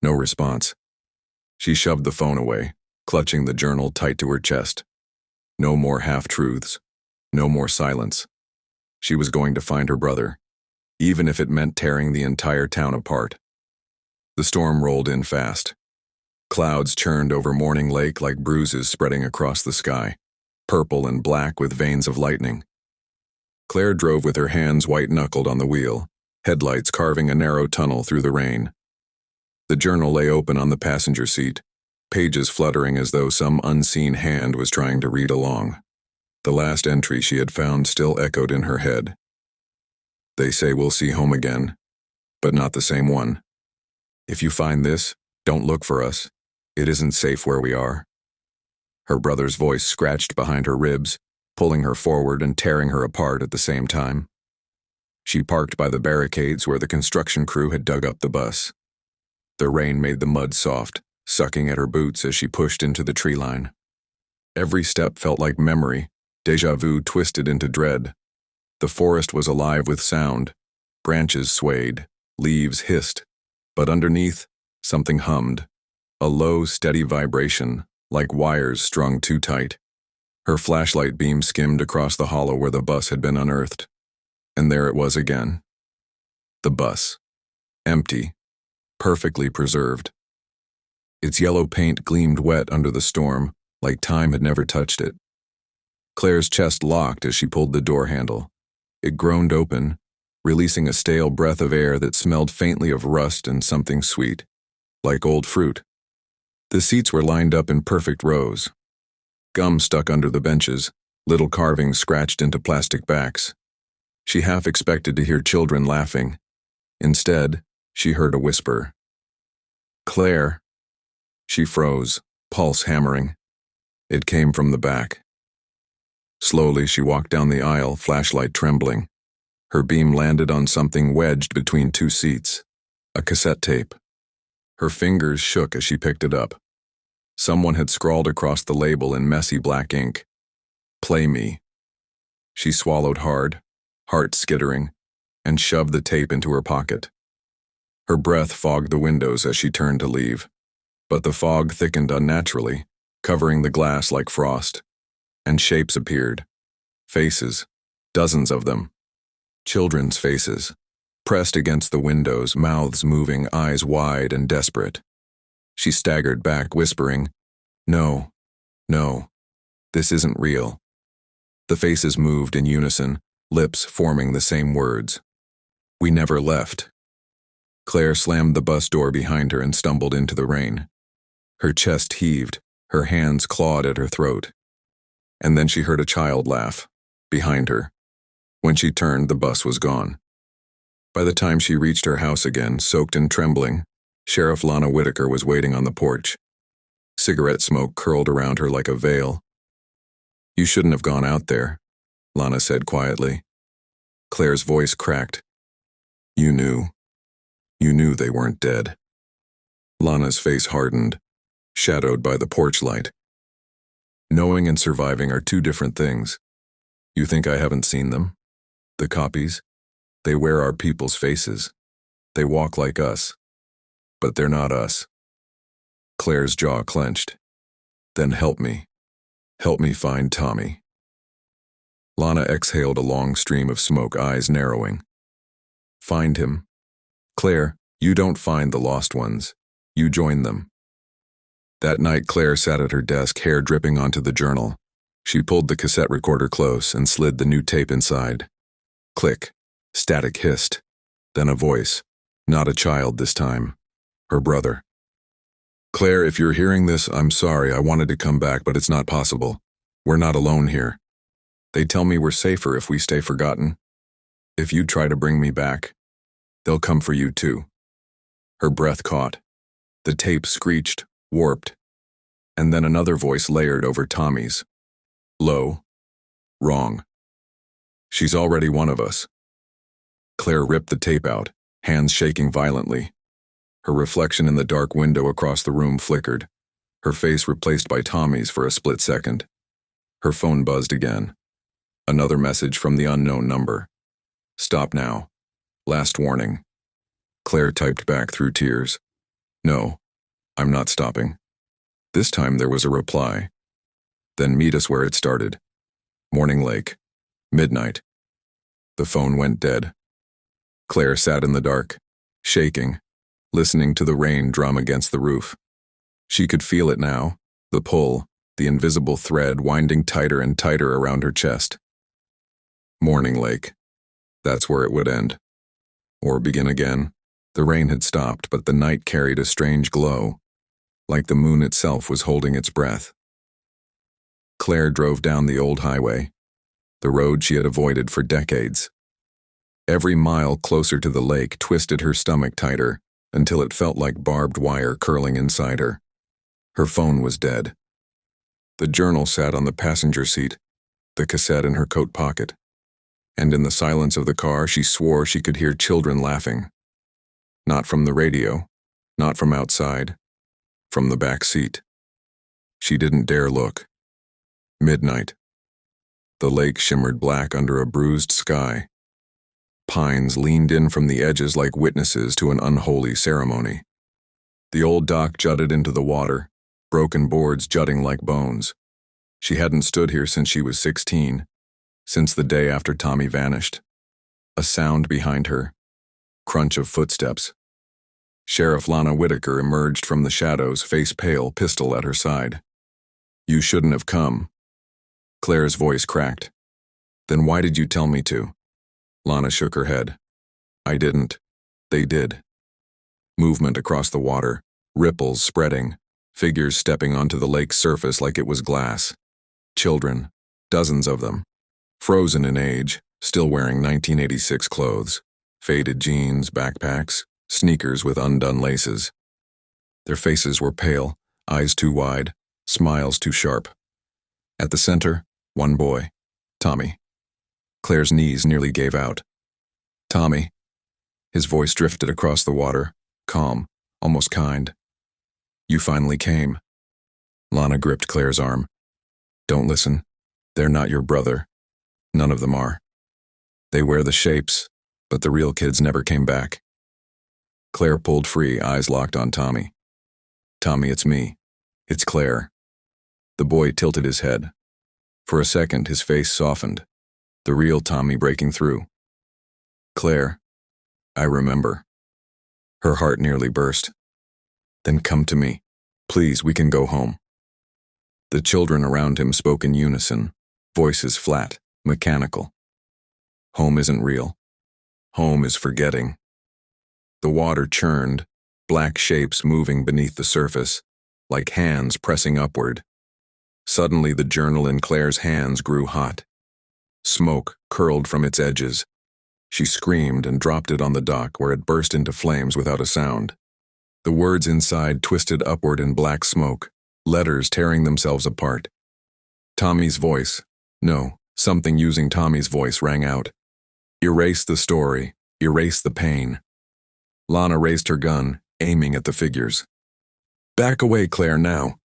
No response. She shoved the phone away, clutching the journal tight to her chest. No more half-truths. No more silence. She was going to find her brother, even if it meant tearing the entire town apart. The storm rolled in fast. Clouds churned over Morning Lake like bruises spreading across the sky, purple and black with veins of lightning. Claire drove with her hands white-knuckled on the wheel, headlights carving a narrow tunnel through the rain. The journal lay open on the passenger seat, pages fluttering as though some unseen hand was trying to read along. The last entry she had found still echoed in her head. "They say we'll see home again, but not the same one. If you find this, don't look for us. It isn't safe where we are." Her brother's voice scratched behind her ribs, pulling her forward and tearing her apart at the same time. She parked by the barricades where the construction crew had dug up the bus. The rain made the mud soft, sucking at her boots as she pushed into the tree line. Every step felt like memory, déjà vu twisted into dread. The forest was alive with sound. Branches swayed, leaves hissed, but underneath, something hummed. A low, steady vibration, like wires strung too tight. Her flashlight beam skimmed across the hollow where the bus had been unearthed. And there it was again. The bus. Empty. Perfectly preserved. Its yellow paint gleamed wet under the storm, like time had never touched it. Claire's chest locked as she pulled the door handle. It groaned open, releasing a stale breath of air that smelled faintly of rust and something sweet, like old fruit. The seats were lined up in perfect rows. Gum stuck under the benches, little carvings scratched into plastic backs. She half expected to hear children laughing. Instead, she heard a whisper. "Claire." She froze, pulse hammering. It came from the back. Slowly, she walked down the aisle, flashlight trembling. Her beam landed on something wedged between two seats. A cassette tape. Her fingers shook as she picked it up. Someone had scrawled across the label in messy black ink. "Play me." She swallowed hard, heart skittering, and shoved the tape into her pocket. Her breath fogged the windows as she turned to leave, but the fog thickened unnaturally, covering the glass like frost. and shapes appeared. Faces, dozens of them. Children's faces, pressed against the windows, mouths moving, eyes wide and desperate. She staggered back, whispering, "No, no, this isn't real." The faces moved in unison, lips forming the same words. "We never left." Claire slammed the bus door behind her and stumbled into the rain. Her chest heaved, her hands clawed at her throat. And then she heard a child laugh, behind her. When she turned, the bus was gone. By the time she reached her house again, soaked and trembling, Sheriff Lana Whitaker was waiting on the porch. Cigarette smoke curled around her like a veil. "You shouldn't have gone out there," Lana said quietly. Claire's voice cracked. You knew they weren't dead." Lana's face hardened, shadowed by the porch light. "Knowing and surviving are two different things. You think I haven't seen them? The copies? They wear our people's faces. They walk like us. But they're not us." Claire's jaw clenched. "Then help me. Help me find Tommy." Lana exhaled a long stream of smoke, eyes narrowing. "Find him? Claire, you don't find the lost ones. You join them." That night, Claire sat at her desk, hair dripping onto the journal. She pulled the cassette recorder close and slid the new tape inside. Click. Static hissed. Then a voice. Not a child this time. Her brother. "Claire, if you're hearing this, I'm sorry. I wanted to come back, but it's not possible. We're not alone here. They tell me we're safer if we stay forgotten. If you try to bring me back, they'll come for you too." Her breath caught. The tape screeched, warped. And then another voice layered over Tommy's. Low. Wrong. "She's already one of us." Claire ripped the tape out, hands shaking violently. Her reflection in the dark window across the room flickered, her face replaced by Tommy's for a split second. Her phone buzzed again. Another message from the unknown number. "Stop now. Last warning." Claire typed back through tears. "No, I'm not stopping." This time there was a reply. "Then meet us where it started. Morning Lake. Midnight." The phone went dead. Claire sat in the dark, shaking, listening to the rain drum against the roof. She could feel it now, the pull, the invisible thread winding tighter and tighter around her chest. Morning Lake. That's where it would end. Or begin again. The rain had stopped, but the night carried a strange glow, like the moon itself was holding its breath. Claire drove down the old highway, the road she had avoided for decades. Every mile closer to the lake twisted her stomach tighter, until it felt like barbed wire curling inside her. Her phone was dead. The journal sat on the passenger seat, the cassette in her coat pocket. And in the silence of the car, she swore she could hear children laughing. Not from the radio, not from outside, from the back seat. She didn't dare look. Midnight. The lake shimmered black under a bruised sky. Pines leaned in from the edges like witnesses to an unholy ceremony. The old dock jutted into the water, broken boards jutting like bones. She hadn't stood here since she was 16, since the day after Tommy vanished. A sound behind her. Crunch of footsteps. Sheriff Lana Whitaker emerged from the shadows, face pale, pistol at her side. "You shouldn't have come." Claire's voice cracked. "Then why did you tell me to?" Lana shook her head. "I didn't. They did." Movement across the water, ripples spreading, figures stepping onto the lake's surface like it was glass. Children, dozens of them, frozen in age, still wearing 1986 clothes, faded jeans, backpacks, sneakers with undone laces. Their faces were pale, eyes too wide, smiles too sharp. At the center, one boy, Tommy. Claire's knees nearly gave out. "Tommy." His voice drifted across the water, calm, almost kind. "You finally came." Lana gripped Claire's arm. "Don't listen. They're not your brother. None of them are. They wear the shapes, but the real kids never came back." Claire pulled free, eyes locked on Tommy. "Tommy, it's me. It's Claire." The boy tilted his head. For a second, his face softened, the real Tommy breaking through. "Claire, I remember." Her heart nearly burst. "Then come to me. Please, we can go home." The children around him spoke in unison, voices flat, mechanical. Home isn't real. Home is forgetting. The water churned, black shapes moving beneath the surface, like hands pressing upward. Suddenly, the journal in Claire's hands grew hot. Smoke curled from its edges. She screamed and dropped it on the dock, where it burst into flames without a sound. The words inside twisted upward in black smoke, letters tearing themselves apart. Tommy's voice, no, something using Tommy's voice rang out. "Erase the story, erase the pain." Lana raised her gun, aiming at the figures. "Back away, Claire, now."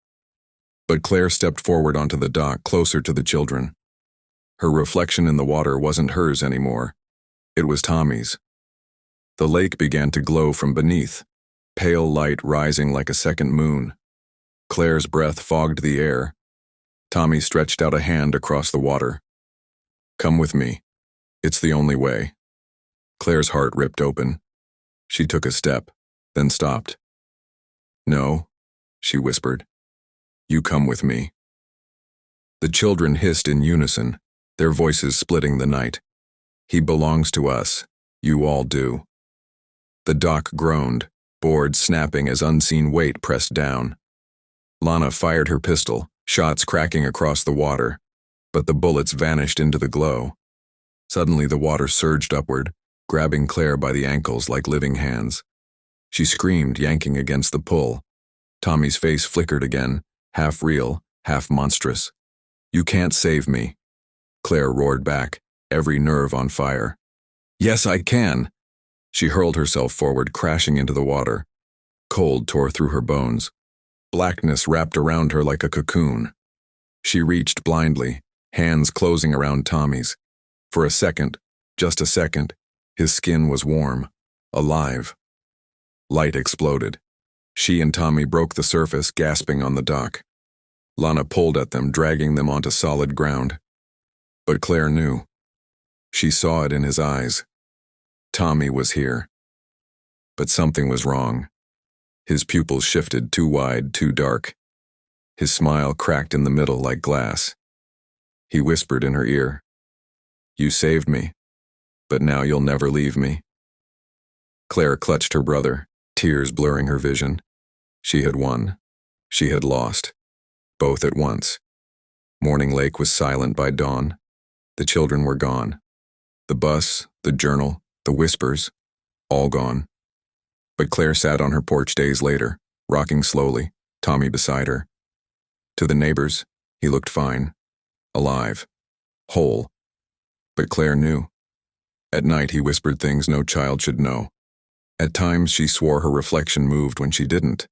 But Claire stepped forward onto the dock, closer to the children. Her reflection in the water wasn't hers anymore. It was Tommy's. The lake began to glow from beneath, pale light rising like a second moon. Claire's breath fogged the air. Tommy stretched out a hand across the water. "Come with me. It's the only way." Claire's heart ripped open. She took a step, then stopped. "No," she whispered. "You come with me." The children hissed in unison, their voices splitting the night. "He belongs to us. You all do." The dock groaned, boards snapping as unseen weight pressed down. Lana fired her pistol, shots cracking across the water, but the bullets vanished into the glow. Suddenly the water surged upward, grabbing Claire by the ankles like living hands. She screamed, yanking against the pull. Tommy's face flickered again, half real, half monstrous. "You can't save me." Claire roared back, every nerve on fire. "Yes, I can." She hurled herself forward, crashing into the water. Cold tore through her bones. Blackness wrapped around her like a cocoon. She reached blindly, hands closing around Tommy's. For a second, just a second, his skin was warm, alive. Light exploded. She and Tommy broke the surface, gasping on the dock. Lana pulled at them, dragging them onto solid ground. But Claire knew. She saw it in his eyes. Tommy was here. But something was wrong. His pupils shifted, too wide, too dark. His smile cracked in the middle like glass. He whispered in her ear, "You saved me, but now you'll never leave me." Claire clutched her brother, tears blurring her vision. She had won. She had lost. Both at once. Morning Lake was silent by dawn. The children were gone. The bus, the journal, the whispers, all gone. But Claire sat on her porch days later, rocking slowly, Tommy beside her. To the neighbors, he looked fine, alive, whole. But Claire knew. At night he whispered things no child should know. At times she swore her reflection moved when she didn't.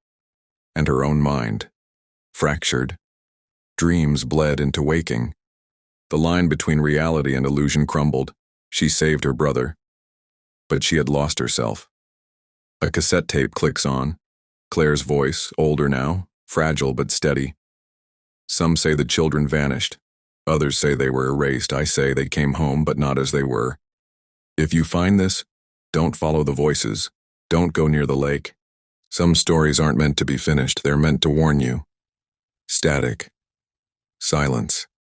And her own mind, fractured. Dreams bled into waking. The line between reality and illusion crumbled. She saved her brother. But she had lost herself. A cassette tape clicks on. Claire's voice, older now, fragile but steady. Some say the children vanished. Others say they were erased. I say they came home, but not as they were. If you find this, don't follow the voices. Don't go near the lake. Some stories aren't meant to be finished. They're meant to warn you. Static. Silence.